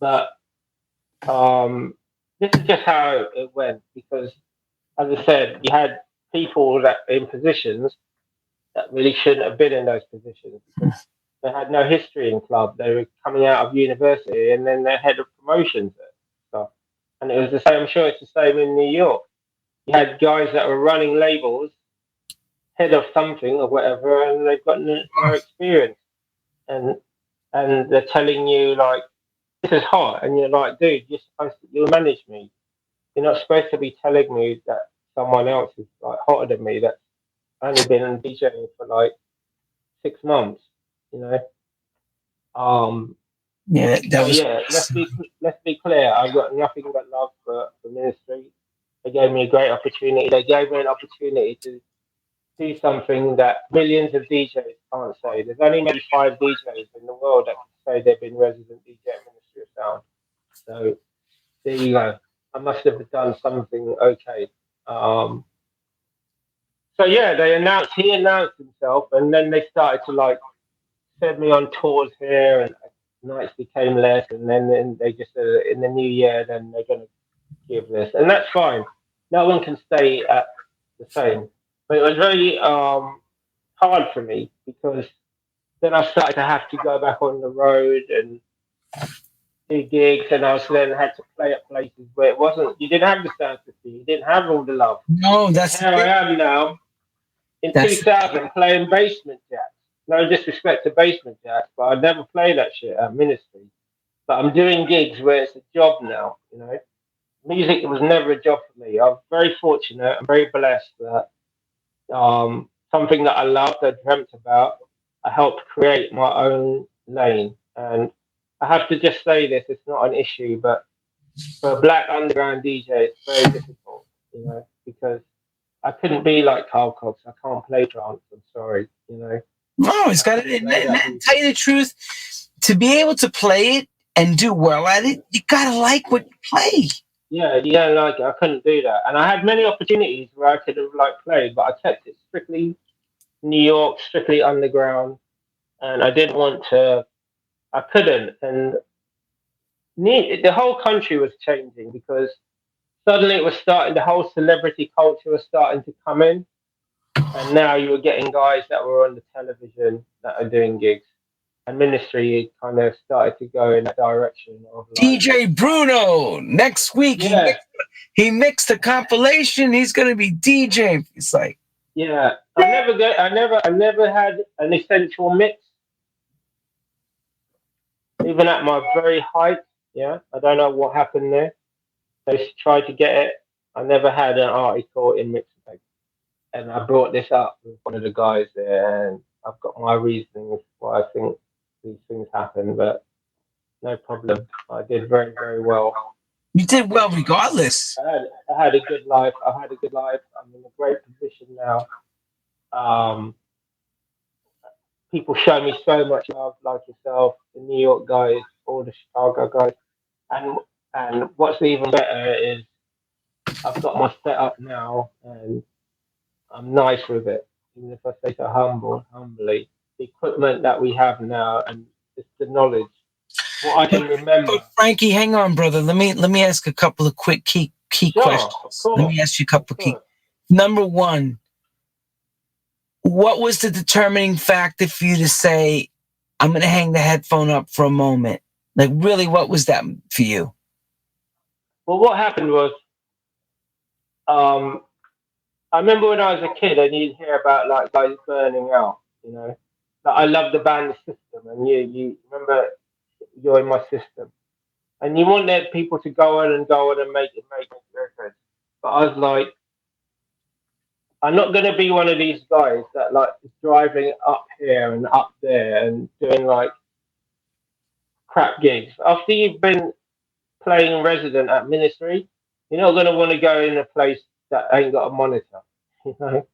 But this is just how it went, because, as I said, you had people that in positions that really shouldn't have been in those positions, because they had no history in club. They were coming out of university, and then they're head of promotions and stuff. And it was the same. I'm sure it's the same in New York. You had guys that were running labels, head of something or whatever, and they've got no experience, and they're telling you like, this is hot, and you're like, dude, you'll manage me. You're not supposed to be telling me that someone else is like hotter than me that's only been in DJing for like 6 months, you know. Yeah, Let's be clear. I've got nothing but love for Ministry. They gave me a great opportunity. They gave me an opportunity to do something that millions of DJs can't say. There's only maybe 5 DJs in the world that can say they've been resident DJ at Ministry of Sound. So there you go. I must have done something okay. So yeah, he announced himself, and then they started to like send me on tours here, and nights became less, and then they just said in the new year, then they're going to give this, and that's fine. No one can stay at the same. But it was very hard for me, because then I started to have to go back on the road and do gigs, and I was then had to play at places where you didn't have the sound system, you didn't have all the love. No, that's here I am now in 2000 playing basement jacks. No disrespect to basement jacks, but I never played that shit at Ministry. But I'm doing gigs where it's a job now, you know. Music was never a job for me. I'm very fortunate. I'm very blessed that something that I loved, I dreamt about, I helped create my own lane. And I have to just say this, it's not an issue, but for a black underground DJ, it's very difficult, you know, because I couldn't be like Carl Cox. I can't play trance. I'm sorry, you know. No, it's got to tell you the truth. To be able to play it and do well at it, you got to like what you play. Yeah, you don't like it. I couldn't do that. And I had many opportunities where I could have like played, but I kept it strictly New York, strictly underground. And I didn't want to, I couldn't. And the whole country was changing, because suddenly it was starting, the whole celebrity culture was starting to come in. And now you were getting guys that were on the television that are doing gigs. And Ministry kind of started to go in that direction of like, DJ Bruno next week. Yeah. He mixed a compilation. He's gonna be DJing. It's like, yeah. I never had an essential mix, even at my very height. Yeah, I don't know what happened there. They tried to get it. I never had an article in Mixer, and I brought this up with one of the guys there, and I've got my reasons why I think these things happen, but no problem. I did very, very well. You did well regardless. I had a good life. I had a good life. I'm in a great position now. People show me so much love, like yourself, the New York guys, all the Chicago guys, and what's even better is I've got my setup now, and I'm nice with it. Even if I say so humbly, the equipment that we have now, and it's the knowledge. What I can remember. But Frankie, hang on, brother. Let me ask a couple of quick key questions. Let me ask you a couple of key. Number one, what was the determining factor for you to say, I'm going to hang the headphone up for a moment? Like, really, what was that for you? Well, what happened was, I remember when I was a kid and you'd hear about like guys burning out, you know. Like, I love the band System, and you remember You're in My System. And you wanted people to go on and make records. But I was like, I'm not going to be one of these guys that like is driving up here and up there and doing like crap gigs. After you've been playing resident at Ministry, you're not going to want to go in a place that ain't got a monitor, you know?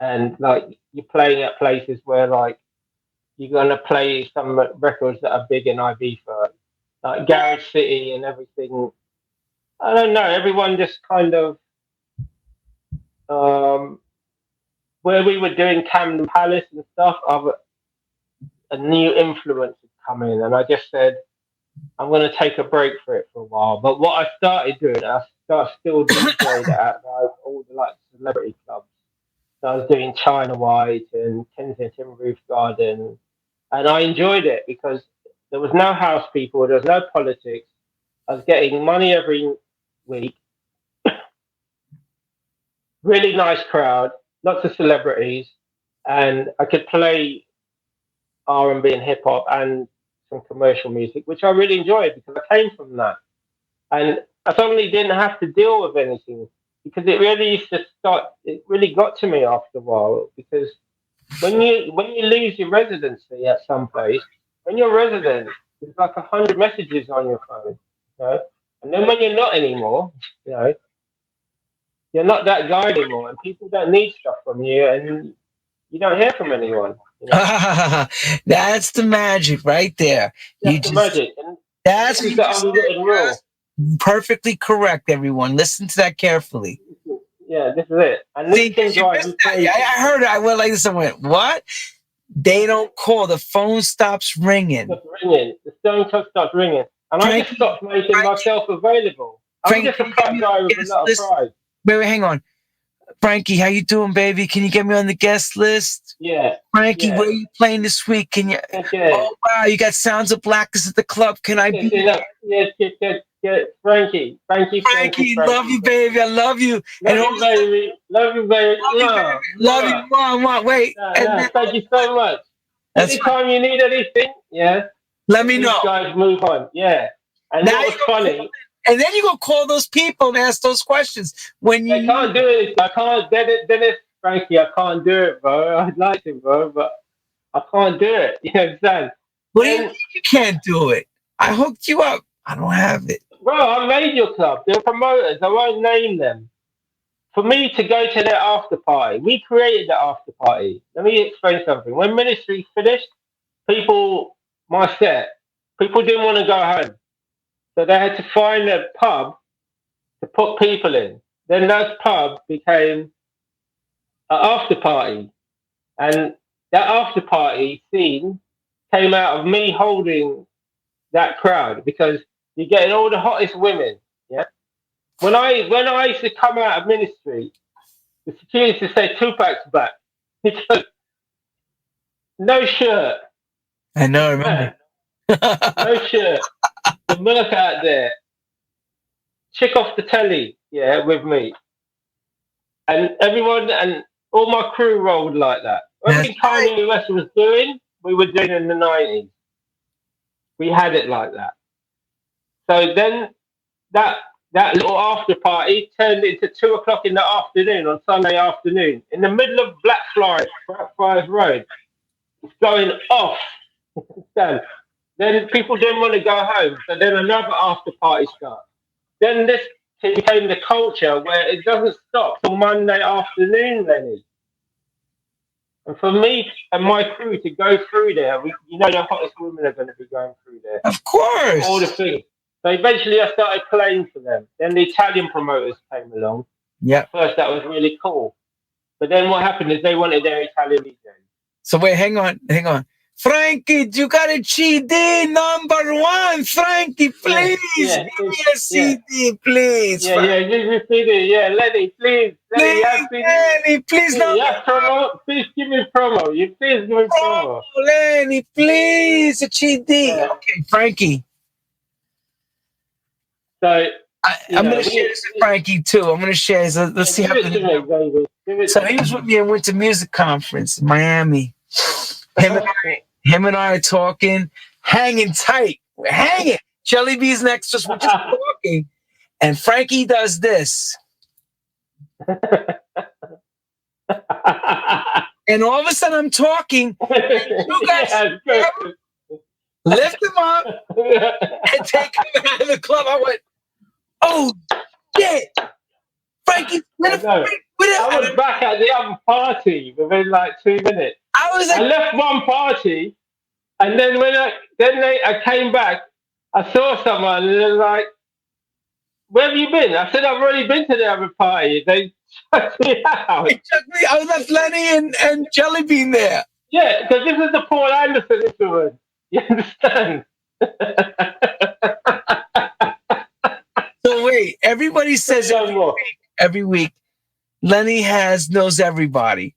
And like you're playing at places where like you're going to play some records that are big in Ibiza, like Garage City and everything. I don't know. Everyone just kind of, where we were doing Camden Palace and stuff, a new influence had come in, and I just said, I'm going to take a break for it for a while. But what I started doing, I started still DJing at like, all the like celebrity clubs. So I was doing China White and Kensington Roof Garden, and I enjoyed it because there was no house people, there was no politics. I was getting money every week. Really nice crowd, lots of celebrities, and I could play R&B and hip hop and some commercial music, which I really enjoyed because I came from that. And I suddenly didn't have to deal with anything because it really used to start. It really got to me after a while because when you lose your residency at some place, when you're resident, there's like 100 messages on your phone, you know? And then when you're not anymore, you know, you're not that guy anymore, and people don't need stuff from you, and you don't hear from anyone. You know? That's the magic right there. That's the magic. And that's the unwritten rule. Perfectly correct, everyone. Listen to that carefully. Yeah, this is it. And see, I heard it. I went like this. I went, what? They don't call. The phone stops ringing. It's ringing. The phone stops ringing. And Frankie, I just stopped making myself available. I'm just a fat guy with a lot of pride. Wait, hang on. Frankie, how you doing, baby? Can you get me on the guest list? Yeah. Frankie, where are you playing this week? Can you? Okay. Oh wow, you got Sounds of Blackness at the club. Can I be there? Yes. Frankie, love you, baby. I love you. Love you, baby. Love you, mom. Wait. Thank you so much. Anytime you need anything, let me know. Guys, move on. Yeah. And that was funny. And then you go call those people and ask those questions. When you can't do it. I can't, Dennis, Frankie, I can't do it, bro. I'd like to, bro, but I can't do it. You understand? What do you mean you can't do it? I hooked you up. I don't have it. Bro, I made your club. They're promoters. I won't name them. For me to go to their after party, we created the after party. Let me explain something. When Ministry finished, people didn't want to go home. So they had to find a pub to put people in. Then that pub became an after party. And that after party scene came out of me holding that crowd because you're getting all the hottest women. Yeah. When I used to come out of Ministry, the security used to say Tupac's back. Because no shirt. I know, I remember. No shirt. The milk out there. Chick off the telly, with me. And everyone and all my crew rolled like that. Everything Kanye West was doing, we were doing in the 90s. We had it like that. So then that that little after party turned into 2 o'clock in the afternoon on Sunday afternoon in the middle of Blackfriars Road. It's going off. Then people didn't want to go home, so then another after party starts. Then this became the culture where it doesn't stop till Monday afternoon, Lenny. And for me and my crew to go through there, the hottest women are going to be going through there. Of course. All the things. So eventually I started playing for them. Then the Italian promoters came along. Yeah. First, that was really cool. But then what happened is they wanted their Italian DJs. So wait, hang on. Frankie, you got a CD #1. Frankie, please. Give me a CD, please. Yeah, give me a CD. Yeah, Lenny, please. Lenny, please. Promo. Please give me promo. You please give me promo. Lenny, please. A CD. Yeah. Okay, Frankie. So I'm going to share this with Frankie, too. I'm going to share this. Let's see how So he was with me at Winter Music Conference in Miami. Him and I are talking, hanging tight. We're hanging. Jelly Bee's next to us. We're just talking. And Frankie does this. And all of a sudden I'm talking. You guys lift him up and take him out of the club. I went, oh, shit. Frankie, I was back at the other party within like 2 minutes. I left one party, and then when I came back, I saw someone, and they were like, "Where have you been?" I said, "I've already been to the other party." They chucked me out. I was left Lenny and Jelly Bean there. Yeah, because this is the Paul Anderson influence. You understand? So wait, everybody says every week, Lenny knows everybody.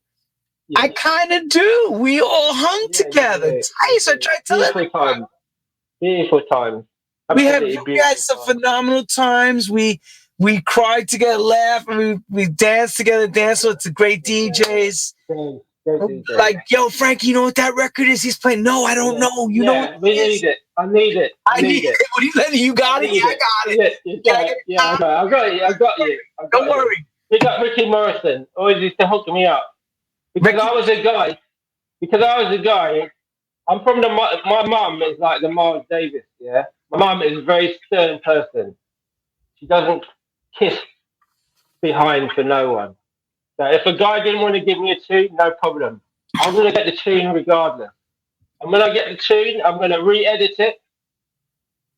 Yeah. I kind of do. We all hung together. Tight. I tried to tell Beautiful times. We had some phenomenal times. We cried together, laughed, and we danced together, danced with the great DJs. Like, yo, Frank, you know what that record is? He's playing. No, I don't know. You know what we need it. I need it. I need it. What are you letting? You got it? Yeah, I got it. I got you. Don't worry. We got Ricky Morrison. Always used to hook me up. Because I was a guy. I'm from my mum is like the Miles Davis, yeah? My mum is a very stern person. She doesn't kiss behind for no one. So if a guy didn't want to give me a tune, no problem. I'm going to get the tune regardless. And when I get the tune, I'm going to re-edit it.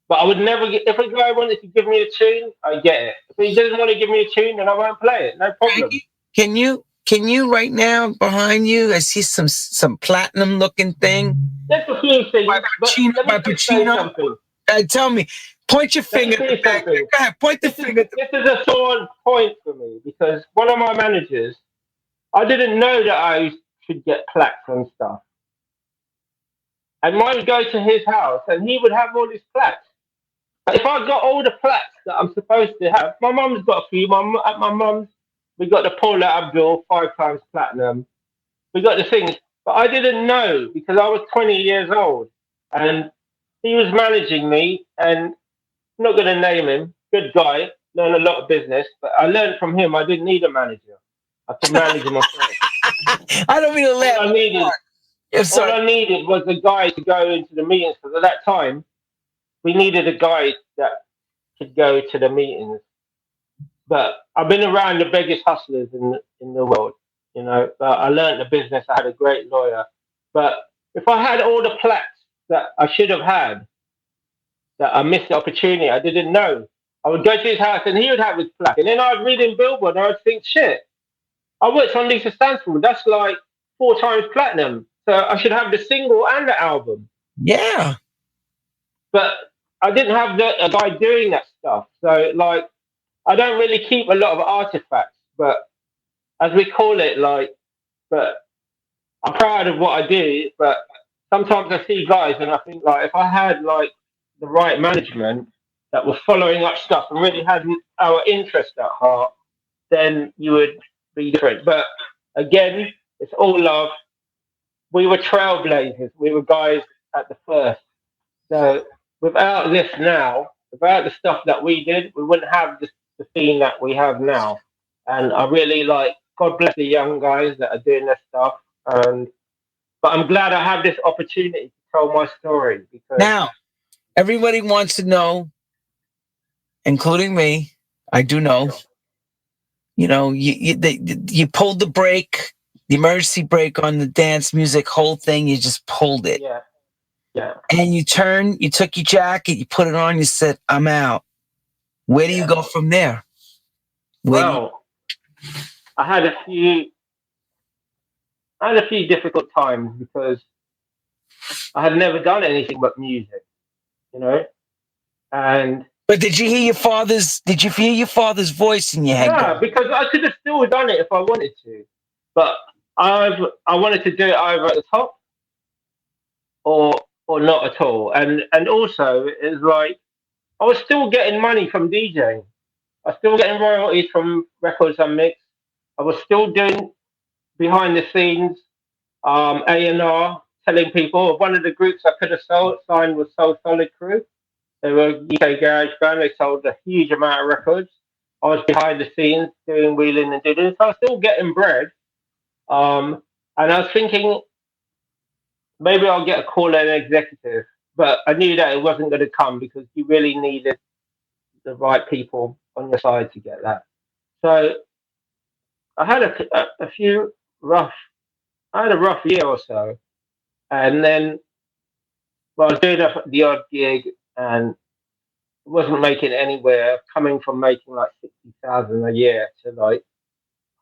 But I would never if a guy wanted to give me a tune, I get it. If he doesn't want to give me a tune, then I won't play it. No problem. Can you right now behind you? I see some platinum looking thing. That's a few things. My Pacino. Tell me. Point your finger. Go ahead, point the finger. This is a sore point for me because one of my managers, I didn't know that I should get plaques and stuff. And I would go to his house and he would have all these plaques. But if I got all the plaques that I'm supposed to have, my mum's got a few. At my mum's, we got the Paula Abdul 5 times platinum. We got the things. But I didn't know because I was 20 years old. And he was managing me and I'm not going to name him. Good guy. Learned a lot of business. But I learned from him I didn't need a manager. I could manage myself. I don't mean to laugh. All I needed was a guy to go into the meetings. Because at that time, we needed a guy that could go to the meetings. But I've been around the biggest hustlers in the world. You know, I learned the business. I had a great lawyer. But if I had all the plaques that I should have had, that I missed the opportunity, I didn't know. I would go to his house and he would have his plaque. And then I'd read in Billboard and I'd think, shit, I worked on Lisa Stansfield. That's like 4 times platinum. So I should have the single and the album. Yeah. But I didn't have a guy doing that stuff. So, like, I don't really keep a lot of artifacts, but as we call it, like, but I'm proud of what I do. But sometimes I see guys and I think, like, if I had, like, the right management that was following up stuff and really had our interest at heart, then you would be different. But again, it's all love. We were trailblazers. We were guys at the first. So without this now, without the stuff that we did, we wouldn't have the scene that we have now. And I really like, God bless the young guys that are doing this stuff. And but I'm glad I have this opportunity to tell my story because Now, everybody wants to know, including me. I do know. You know, you pulled the brake, the emergency brake on the dance music whole thing. You just pulled it. yeah, yeah. And you took your jacket, you put it on, you said, I'm out. Where do you go from there? Well, I had a few difficult times because I had never done anything but music, you know. And but did you hear your father's voice in your head? Yeah, because I could have still done it if I wanted to, but I wanted to do it either at the top or not at all. And also it's like I was still getting money from DJing. I was still getting royalties from records I mixed. I was still doing behind the scenes A&R, telling people. One of the groups I could have signed was Soul Solid Crew. They were a UK garage band. They sold a huge amount of records. I was behind the scenes doing wheeling and dealing. So I was still getting bread. And I was thinking maybe I'll get a call at an executive. But I knew that it wasn't going to come because you really needed the right people on your side to get that. So I had a few rough. I had a rough year or so, and then I was doing the odd gig and wasn't making anywhere. Coming from making like 60,000 a year to like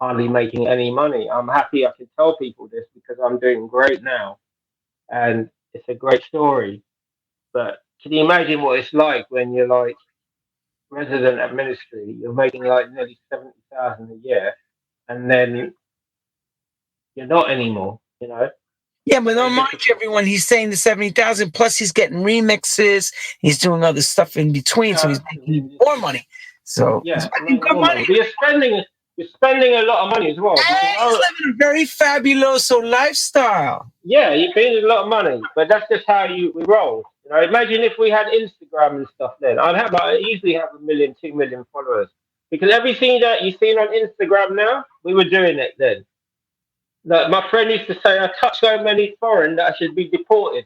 hardly making any money. I'm happy I can tell people this because I'm doing great now, and it's a great story. But can you imagine what it's like when you're like resident at ministry? You're making like nearly 70,000 a year, and then you're not anymore. You know. Yeah, but don't mind you, everyone. He's saying the 70,000 plus he's getting remixes. He's doing other stuff in between, so he's making more money. So yeah, he's making good money. But you're spending a lot of money as well. Hey, he's living a very fabuloso lifestyle. Yeah, you're spending a lot of money, but that's just how we roll. You know, imagine if we had Instagram and stuff. Then I'd easily have 1 million, 2 million followers because everything that you've seen on Instagram now, we were doing it then. Like my friend used to say, I touch so many foreign that I should be deported.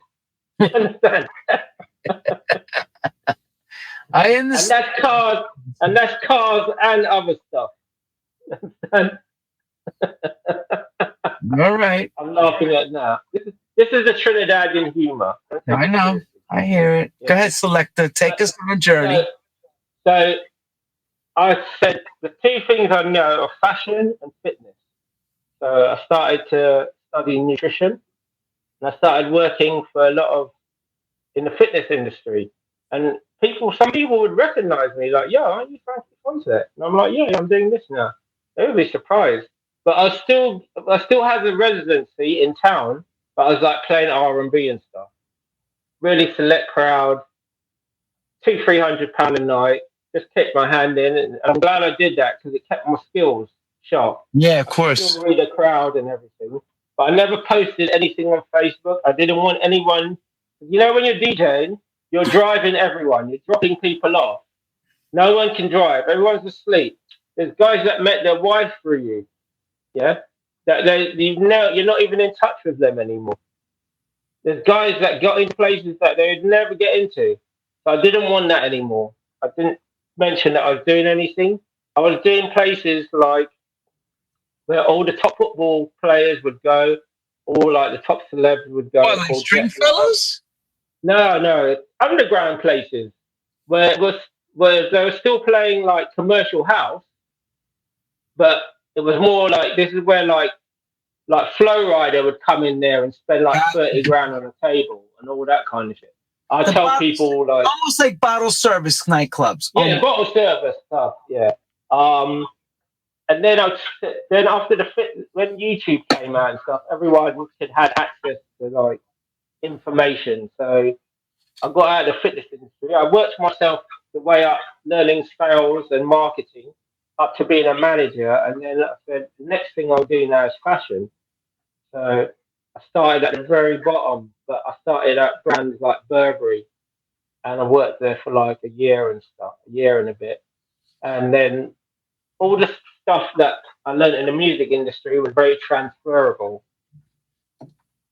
You understand? I understand. And that's cars and other stuff. All right. I'm laughing at now. This is a Trinidadian humor. I know. I hear it. Yeah. Go ahead, Selector. Take us on a journey. So I said the two things I know are fashion and fitness. So I started to study nutrition, and I started working for in the fitness industry. And some people would recognize me, like, "Yeah, aren't you Frankie Foncett?" And I'm like, "Yeah, I'm doing this now." They would be surprised. But I still had the residency in town, but I was like playing R&B and stuff. Really select crowd, £200-300 a night. Just kicked my hand in, and I'm glad I did that because it kept my skills sharp. Yeah, of course. I still read a crowd and everything, but I never posted anything on Facebook. I didn't want anyone. You know, when you're DJing, you're driving everyone. You're dropping people off. No one can drive. Everyone's asleep. There's guys that met their wife through you. Yeah, that you're not even in touch with them anymore. There's guys that got into places that they would never get into. So I didn't want that anymore. I didn't mention that I was doing anything. I was doing places like where all the top football players would go, all like the top celebs would go. What, like Stringfellows? No, underground places where they were still playing like commercial house, but it was more like this is where like Flow Rider would come in there and spend like 30 grand on a table and all that kind of shit. I tell people like almost like bottle service nightclubs. Yeah, bottle service stuff. Yeah. And then after when YouTube came out and stuff, everyone had access to like information. So I got out of the fitness industry. I worked myself the way up, learning sales and marketing, up to being a manager. And then I said, the next thing I'll do now is fashion. So I started at the very bottom, but I started at brands like Burberry, and I worked there for like a year and a bit. And then all the stuff that I learned in the music industry was very transferable.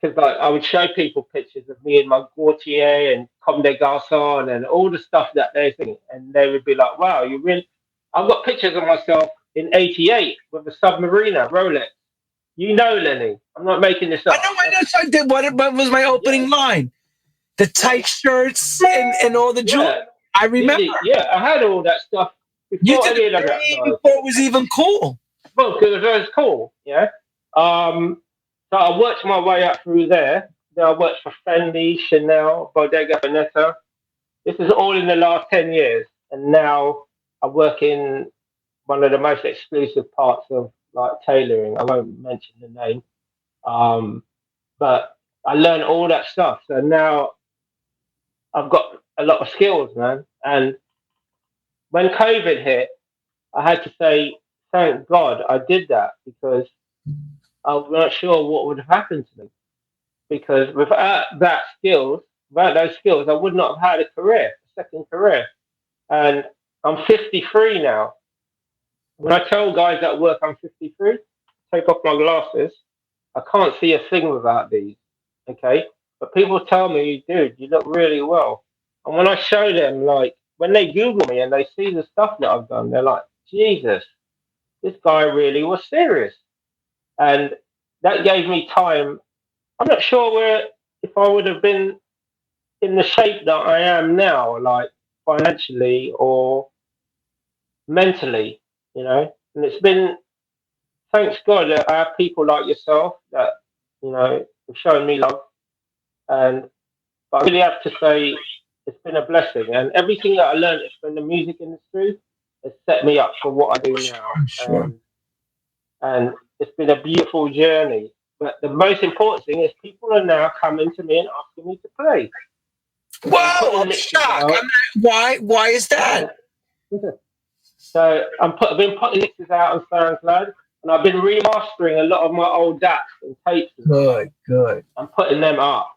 Because like I would show people pictures of me in my Gaultier and Comme des Garçons and all the stuff that they think, and they would be like, "Wow, you really?" I've got pictures of myself in '88 with a Submariner Rolex. You know, Lenny, I'm not making this up. I know. So I did. What was my opening line? The tight shirts and all the jewelry. Yeah, I remember. yeah, I had all that stuff You before did any of it that. way before it was even cool. Well, because it was cool, yeah. So I worked my way up through there. Then I worked for Fendi, Chanel, Bottega Veneta. This is all in the last 10 years. And now I work in one of the most exclusive parts of like tailoring. I won't mention the name. But I learned all that stuff. So now I've got a lot of skills, man. And when COVID hit, I had to say, thank God I did that because I'm not sure what would have happened to me. Because without those skills, I would not have had a career, a second career. And I'm 53 now. When I tell guys at work I'm 53, take off my glasses, I can't see a thing without these. Okay? But people tell me, dude, you look really well. And when I show them, like, when they Google me and they see the stuff that I've done, they're like, Jesus, this guy really was serious. And that gave me time. I'm not sure if I would have been in the shape that I am now, like financially or mentally, you know. And it's been, thanks God that I have people like yourself that, you know, have shown me love. And but I really have to say it's been a blessing. And everything that I learned from the music industry has set me up for what I do now. Sure. And it's been a beautiful journey. But the most important thing is people are now coming to me and asking me to play. Whoa, I'm shocked. Why is that? So I've been putting mixes out on SoundCloud, and I've been remastering a lot of my old DATs and tapes. Good. I'm putting them up.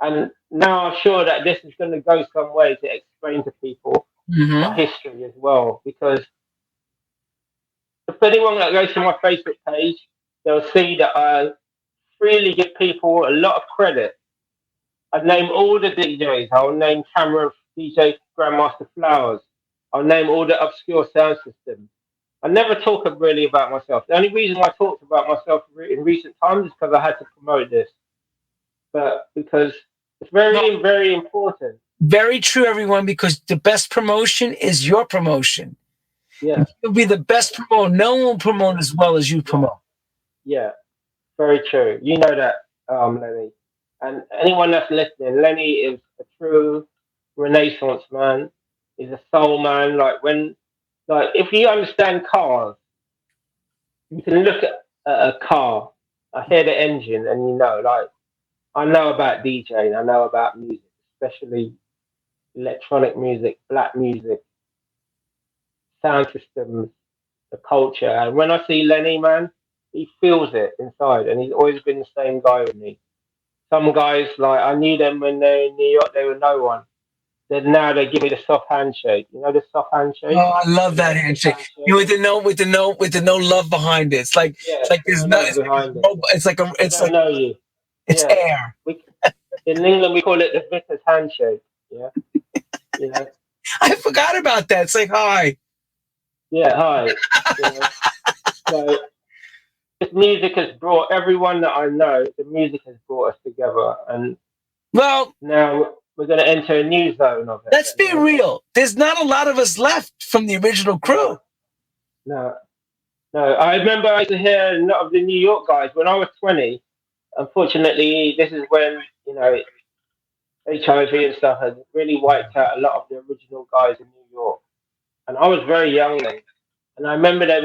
And now I'm sure that this is going to go some way to explain to people my history as well. Because if anyone that goes to my Facebook page, they'll see that I freely give people a lot of credit. I name all the DJs. I'll name Cameron DJ Grandmaster Flowers. I'll name all the obscure sound systems. I never talk really about myself. The only reason I talked about myself in recent times is because I had to promote this. But because it's very, very important. Very true, everyone, because the best promotion is your promotion. Yeah. You'll be the best promoter. No one will promote as well as you promote. Yeah, very true. You know that, Lenny. And anyone that's listening, Lenny is a true Renaissance man. He's a soul man. If you understand cars, you can look at a car, I hear the engine, and you know, like, I know about DJing, I know about music, especially electronic music, black music, sound systems, the culture. And when I see Lenny, man, he feels it inside, and he's always been the same guy with me. Some guys, like, I knew them when they were in New York, they were no one. Then now they give me the soft handshake. You know the soft handshake? Oh, I love that handshake. You with the no love behind it. It's like there's no behind it. It's like know you. It's air. In England we call it the vicar's handshake. Yeah. You know. I forgot about that. It's like hi. Yeah, hi. You know? So this music has brought everyone that I know, the music has brought us together, and now we're going to enter a new zone of it. Let's be real. There's not a lot of us left from the original crew. No. I remember I used to hear a lot of the New York guys when I was 20. Unfortunately, this is when, you know, HIV and stuff had really wiped out a lot of the original guys in New York. And I was very young then. And I remember there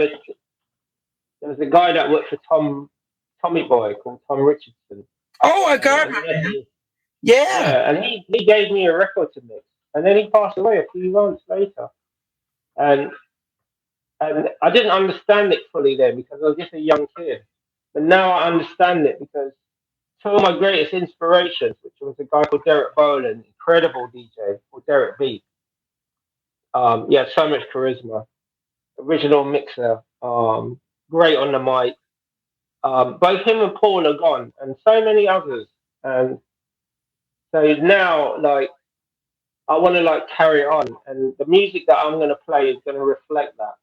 was a guy that worked for Tommy Boy called Tom Richardson. Oh, I got it. Yeah. And he gave me a record to mix. And then he passed away a few months later. And I didn't understand it fully then because I was just a young kid. But now I understand it because two of my greatest inspirations, which was a guy called Derek Boland and incredible DJ called Derek B. He had so much charisma. Original mixer. Great on the mic. Both him and Paul are gone, and so many others. And so now, like, I want to like carry on, and the music that I'm going to play is going to reflect that.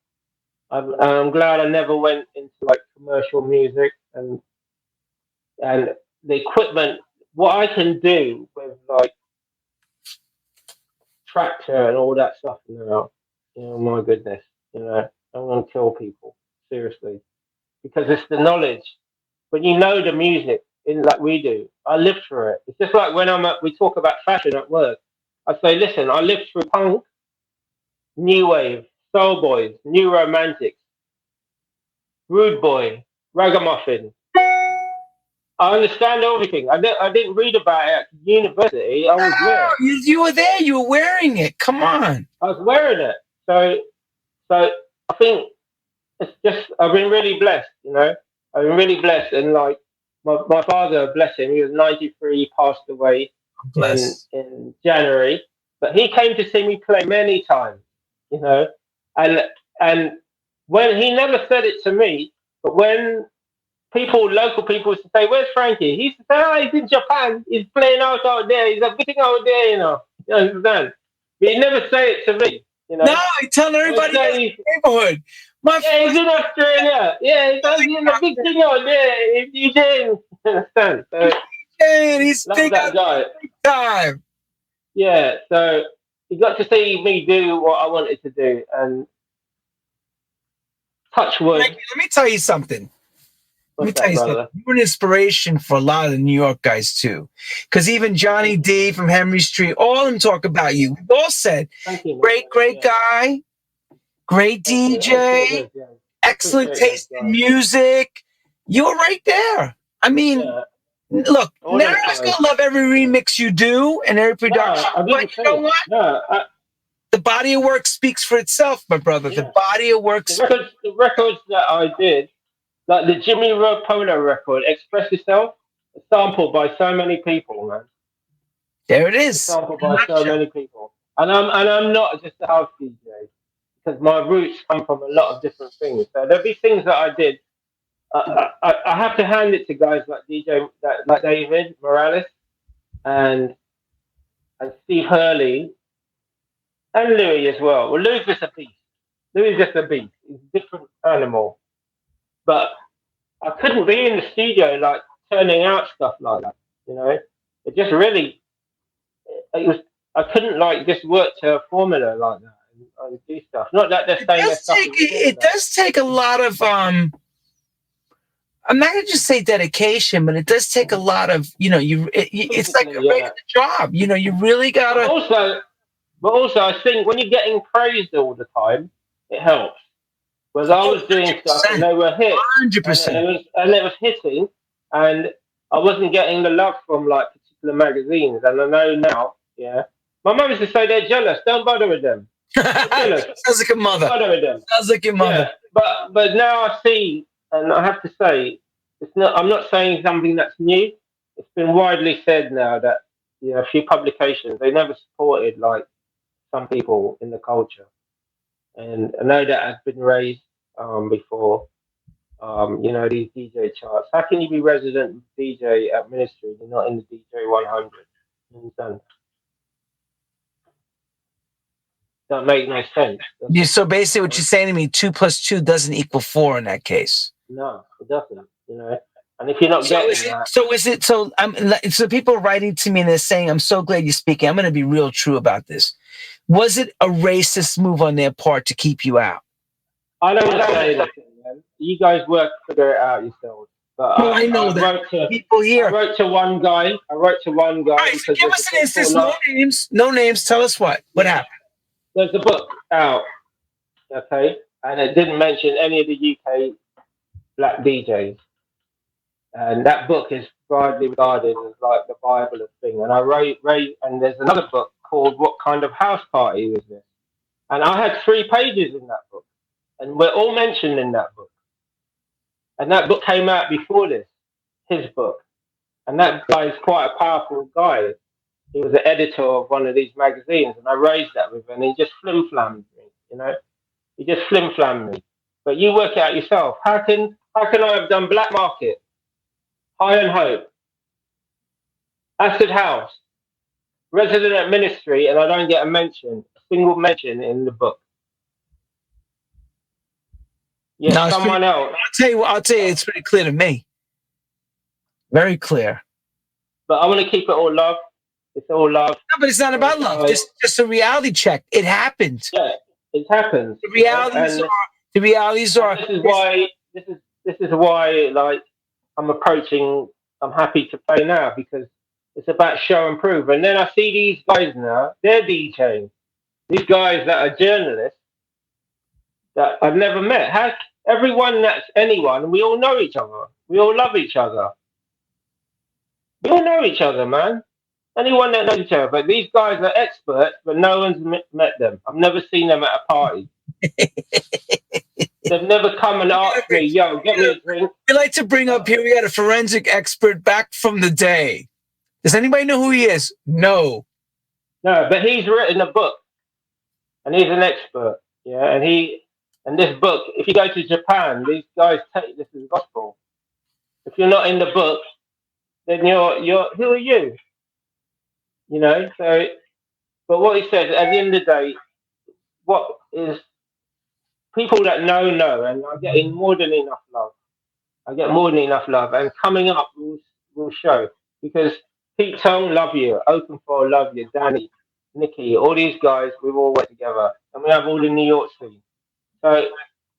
I'm glad I never went into like commercial music and the equipment. What I can do with like Tractor and all that stuff now, my goodness, I'm going to kill people seriously because it's the knowledge. When you know the music, in like we do, I live through it. It's just like when we talk about fashion at work. I say, listen, I lived through punk, new wave, soul boys, new romantics, rude boy, ragamuffin. I understand everything. I didn't read about it at university. I was there. You were there. You were wearing it. Come on. I was wearing it. So I think it's just I've been really blessed. I've been really blessed, and like my father, bless him, he was 93, he passed away in January. But he came to see me play many times, and when he never said it to me, but when local people used to say, "Where's Frankie?" He used to say, "Oh, he's in Japan. He's playing out there. He's a big out there, You understand? But he never say it to me, No, he's telling everybody in the neighborhood. He's in Australia. Yeah, he's in a big thing out there. You didn't understand. So, he's big that guy. Big time. Yeah, so he got to see me do what I wanted to do, and touch wood. Let me tell you something. You're an inspiration for a lot of the New York guys too, because even Johnny D from Henry Street, all of them talk about you. We've all said, great guy, great DJ, excellent taste in music. You're right there. I mean, look, Nara's gonna love every remix you do and every production. But you know what? The body of work speaks for itself, my brother. The body of work. The records that I did. Like the Jimmy Rapolo record, Express Yourself, sampled by so many people, man. There it is. Sampled by so many people. And I'm not just a house DJ, because my roots come from a lot of different things. So there'll be things that I did. I have to hand it to guys like like David Morales and Steve Hurley and Louis as well. Well, Louis is just a beast. He's a different animal. But I couldn't be in the studio like turning out stuff like that, It just really, I couldn't like just work to a formula like that and do stuff. Not that they're saying stuff. It does take a lot of I'm not gonna just say dedication, but it does take a lot of it's like a regular job. You really gotta. But also, I think when you're getting praised all the time, it helps. Because I was doing stuff and they were hit, 100%, and it was hitting, and I wasn't getting the love from like particular magazines. And I know now, my mum used to say they're jealous. Don't bother with them. Sounds like a mother. Don't bother with them. Sounds like your mother. Yeah. But now I see, and I have to say, I'm not saying something that's new. It's been widely said now that a few publications they never supported like some people in the culture. And I know that has been raised before, these DJ charts. How can you be resident DJ at Ministry and you're not in the DJ 100? You understand? That makes no sense. So basically what you're saying to me, 2 + 2 doesn't equal 4 in that case. No, it doesn't, And if you're not getting that... So people are writing to me and they're saying, I'm so glad you're speaking. I'm going to be real true about this. Was it a racist move on their part to keep you out? I don't say anything, man. You guys figure it out yourselves. But I know that. People here. I wrote to one guy. All right, so give us an instance. No names. Tell us what happened. There's a book out, okay, and it didn't mention any of the UK black DJs. And that book is widely regarded as like the Bible of thing. And I wrote, and there's another book called What Kind of House Party Was This? And I had 3 pages in that book. And we're all mentioned in that book. And that book came out before this, his book. And that guy is quite a powerful guy. he was the editor of one of these magazines, and I raised that with him, and he just flim-flammed me, you know? He just flim-flammed me. But you work it out yourself. How can I have done Black Market, High and Hope, Acid House, Resident at Ministry, and I don't get a single mention in the book? Yes, No, someone else. I'll tell you, it's pretty clear to me. Very clear. But I want to keep it all love. It's all love. No, but it's not about love. It's just a reality check. It happened. Yeah, it happens. The realities are. This is why, like, I'm happy to play now, because it's about show and prove. And then I see these guys now, they're DJing. These guys that are journalists that I've never met. Everyone that's anyone, we all know each other. We all love each other. We all know each other, man. Anyone that knows each other. But these guys are experts, but no one's met them. I've never seen them at a party. They've never come and asked me, yo, get me a drink. We like to bring up here, we got a forensic expert back from the day. Does anybody know who he is? No. No, but he's written a book. And he's an expert. Yeah, and this book, if you go to Japan, these guys take this as gospel. If you're not in the book, then you're who are you? You know, so, but what he says, at the end of the day, what is, people that know, and I'm getting more than enough love. I get more than enough love, and coming up will show, because Pete Tong, love you, Oakenfold, love you, Danny, Nicky, all these guys, we've all worked together, and we have all the New York scene. So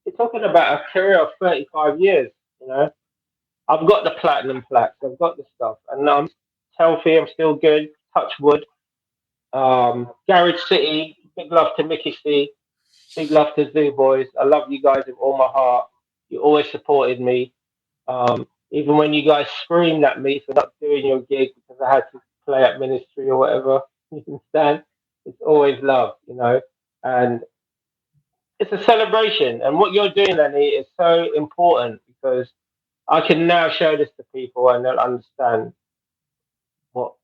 you're talking about a career of 35 years, you know. I've got the platinum plaques, I've got the stuff, and I'm healthy, I'm still good, touch wood. Garage City, big love to Mickey C, big love to Zoo Boys. I love you guys with all my heart. You always supported me. Even when you guys screamed at me for not doing your gig because I had to play at Ministry or whatever, you understand? It's always love, you know. And it's a celebration. And what you're doing, Lenny, is so important, because I can now show this to people and they'll understand what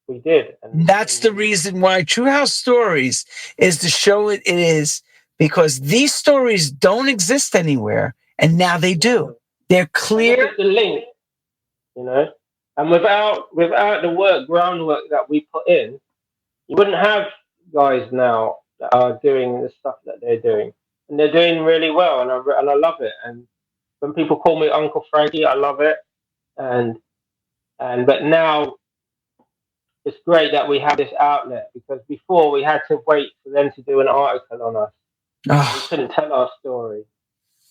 we did. And that's the reason why True House Stories is to show it is, because these stories don't exist anywhere, and now they do. They're clear. The link, you know, and without the groundwork that we put in, you wouldn't have guys now that are doing the stuff that they're doing, and they're doing really well, and I love it. And when people call me Uncle Frankie, I love it. But now it's great that we have this outlet, because before we had to wait for them to do an article on us. We couldn't tell our story,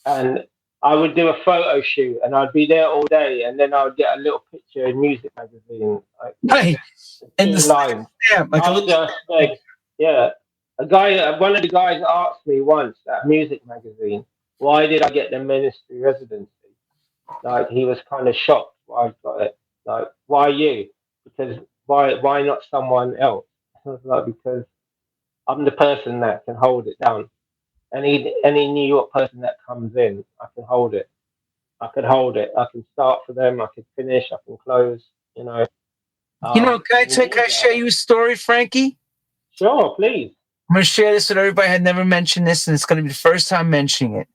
and I would do a photo shoot, and I'd be there all day, and then I would get a little picture in Music Magazine, right? And the lines. Yeah, one of the guys asked me once at Music Magazine, why did I get the Ministry residency? Like, he was kind of shocked why I got it. Like, why you? Because why not someone else? I was like, because I'm the person that can hold it down. Any New York person that comes in, I can hold it. I can start for them. I can finish. I can close. You know. Can I share you a story, Frankie? Sure, please. I'm gonna share this with everybody. I had never mentioned this, and it's gonna be the first time mentioning it.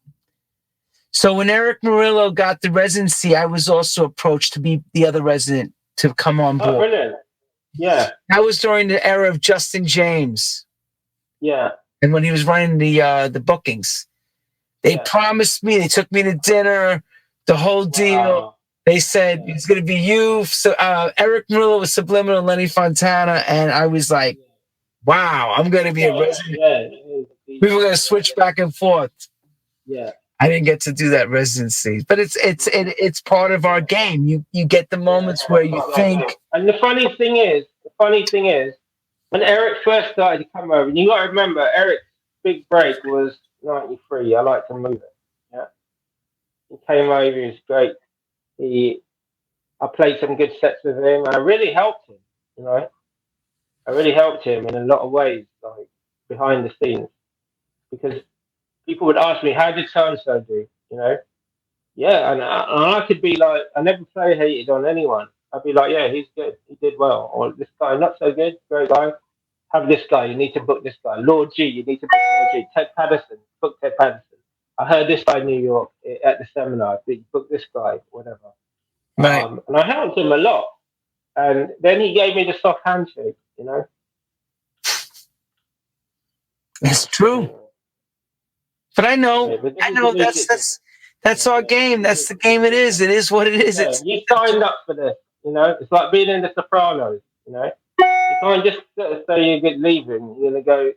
So when Eric Murillo got the residency, I was also approached to be the other resident to come on board. Oh, brilliant! Yeah. That was during the era of Justin James. Yeah. And when he was running the bookings, they promised me, they took me to dinner, the whole deal. Wow. They said it's going to be you. So Eric Murillo was Subliminal, Lenny Fontana, and I was like, wow, I'm going to be a resident. We were going to switch back and forth. Yeah. I didn't get to do that residency, but it's part of our game. You get the moments where you think. And the funny thing is, when Eric first started to come over, and you got to remember, Eric's big break was 93. I like to move it. Yeah. He came over, he was great. I played some good sets with him, and I really helped him, you know. I really helped him in a lot of ways, like behind the scenes. Because people would ask me, how did so-and-so do, you know? Yeah, and I could be like, I never play hated on anyone. I'd be like, yeah, he's good, he did well. Or this guy, not so good, great guy. Have this guy, you need to book this guy. Lord G, you need to book Lord G. Ted Patterson, book Ted Patterson. I heard this guy in New York at the seminar. Book this guy, whatever. Right. And I helped him a lot. And then he gave me the soft handshake, you know. It's true. But I know that's our game. That's the game it is. It is what it is. Yeah, you signed up for this, you know. It's like being in The Sopranos, you know. You can't just say you're leaving. You're gonna go.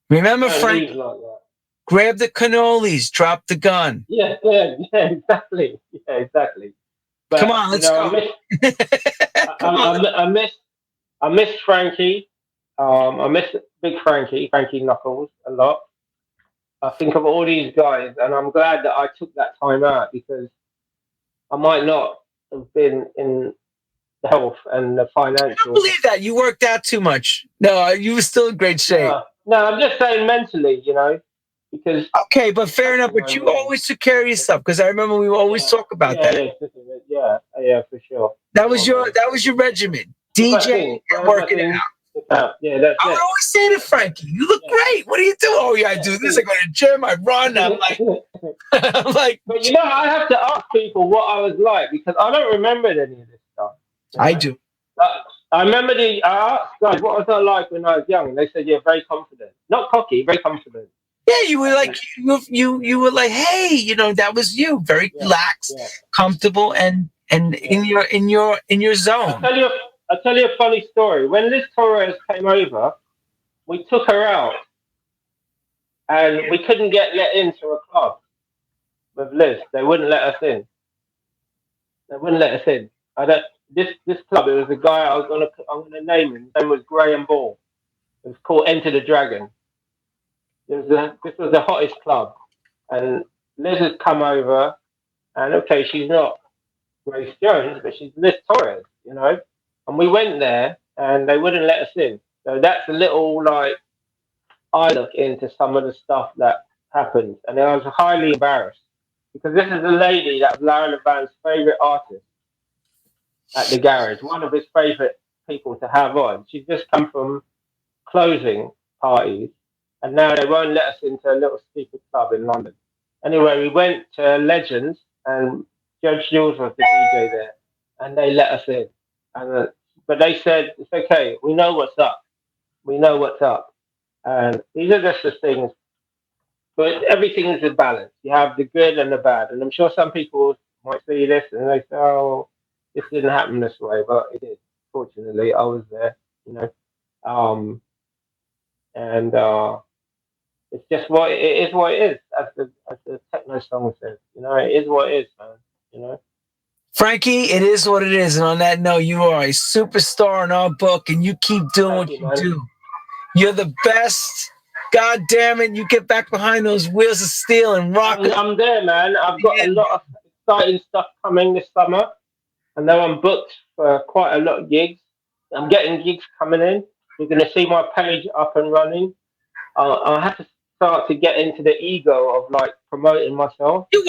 Remember, Frank, like that. Grab the cannolis, drop the gun. Yeah, exactly. Yeah, exactly. But, come on, let's go. I miss Frankie. I miss Big Frankie Knuckles a lot. I think of all these guys, and I'm glad that I took that time out because I might not have been in the health and the financial. I don't believe that. You worked out too much. No, you were still in great shape. No, I'm just saying mentally, you know, because. Okay, but fair enough. But you always took care of yourself because I remember we always talk about that. Yeah, for sure. That was your regimen. DJ and working it out. Yeah, that's I would always say to Frankie, "You look great. What do you do? Oh, yeah, I do this. I go to the gym. I run. I'm like, But you know, I have to ask people what I was like because I don't remember any of this stuff. You know? I do. I remember I asked guys, what was I like when I was young? And they said, "You're very confident, not cocky, very confident." Yeah, you were like you were like, hey, you know, that was you, very relaxed, comfortable, and in your zone. I'll tell you a funny story. When Liz Torres came over, we took her out, and we couldn't let into a club with Liz. They wouldn't let us in. This club. It was a guy I'm gonna name him. His name was Graham Ball. It was called Enter the Dragon. This was the hottest club, and Liz had come over, and okay, she's not Grace Jones, but she's Liz Torres, you know. And we went there, and they wouldn't let us in. So that's a little like I look into some of the stuff that happened, and I was highly embarrassed because this is a lady that was Larry Levan's favorite artist at the garage, one of his favorite people to have on. She's just come from closing parties, and now they won't let us into a little stupid club in London. Anyway, we went to Legends, and Judge Jules was the DJ there, and they let us in. And but they said, it's okay, we know what's up. And these are just the things. But everything is in balance. You have the good and the bad. And I'm sure some people might see this and they say, oh, this didn't happen this way, but it did. Fortunately, I was there, you know. It's just what it is, as the techno song says. You know, it is what it is, man. You know. Frankie, it is what it is. And on that note, you are a superstar in our book, and you keep doing what you do. You're the best. God damn it, you get back behind those wheels of steel and rock. I'm there, man. I've got a lot of exciting stuff coming this summer. I know I'm booked for quite a lot of gigs. I'm getting gigs coming in. You're going to see my page up and running. I have to start to get into the ego of like promoting myself. You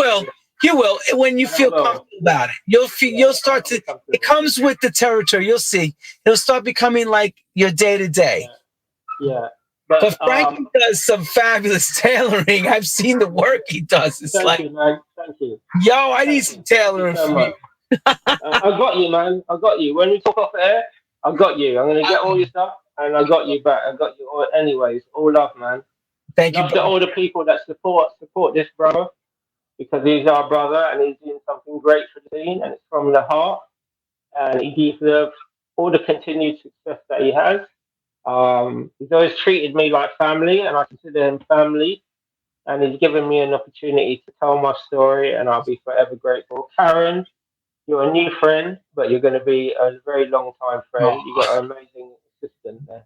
will when you feel comfortable about it. You'll start to. It comes with the territory. You'll see. It'll start becoming like your day to day. Yeah. But Frankie does some fabulous tailoring. I've seen the work he does. It's Thank you, man. Thank you. Yo, I need some tailoring from you. I got you, man. I got you. When we talk off air, I got you. I'm gonna get all your stuff, and I got you back. I got you all. Anyways, all love, man. Thank you. Love to all the people that support this brother, because he's our brother and he's doing something great for the scene, and it's from the heart, and he deserves all the continued success that he has. He's always treated me like family, and I consider him family. And he's given me an opportunity to tell my story, and I'll be forever grateful. Karen, you're a new friend, but you're going to be a very long time friend. You've got an amazing assistant there.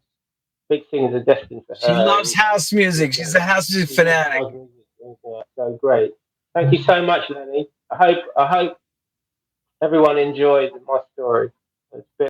Big things are destined for her. She loves house music. She's a house music fanatic. So great. Thank you so much, Lenny. I hope everyone enjoyed my story. It's been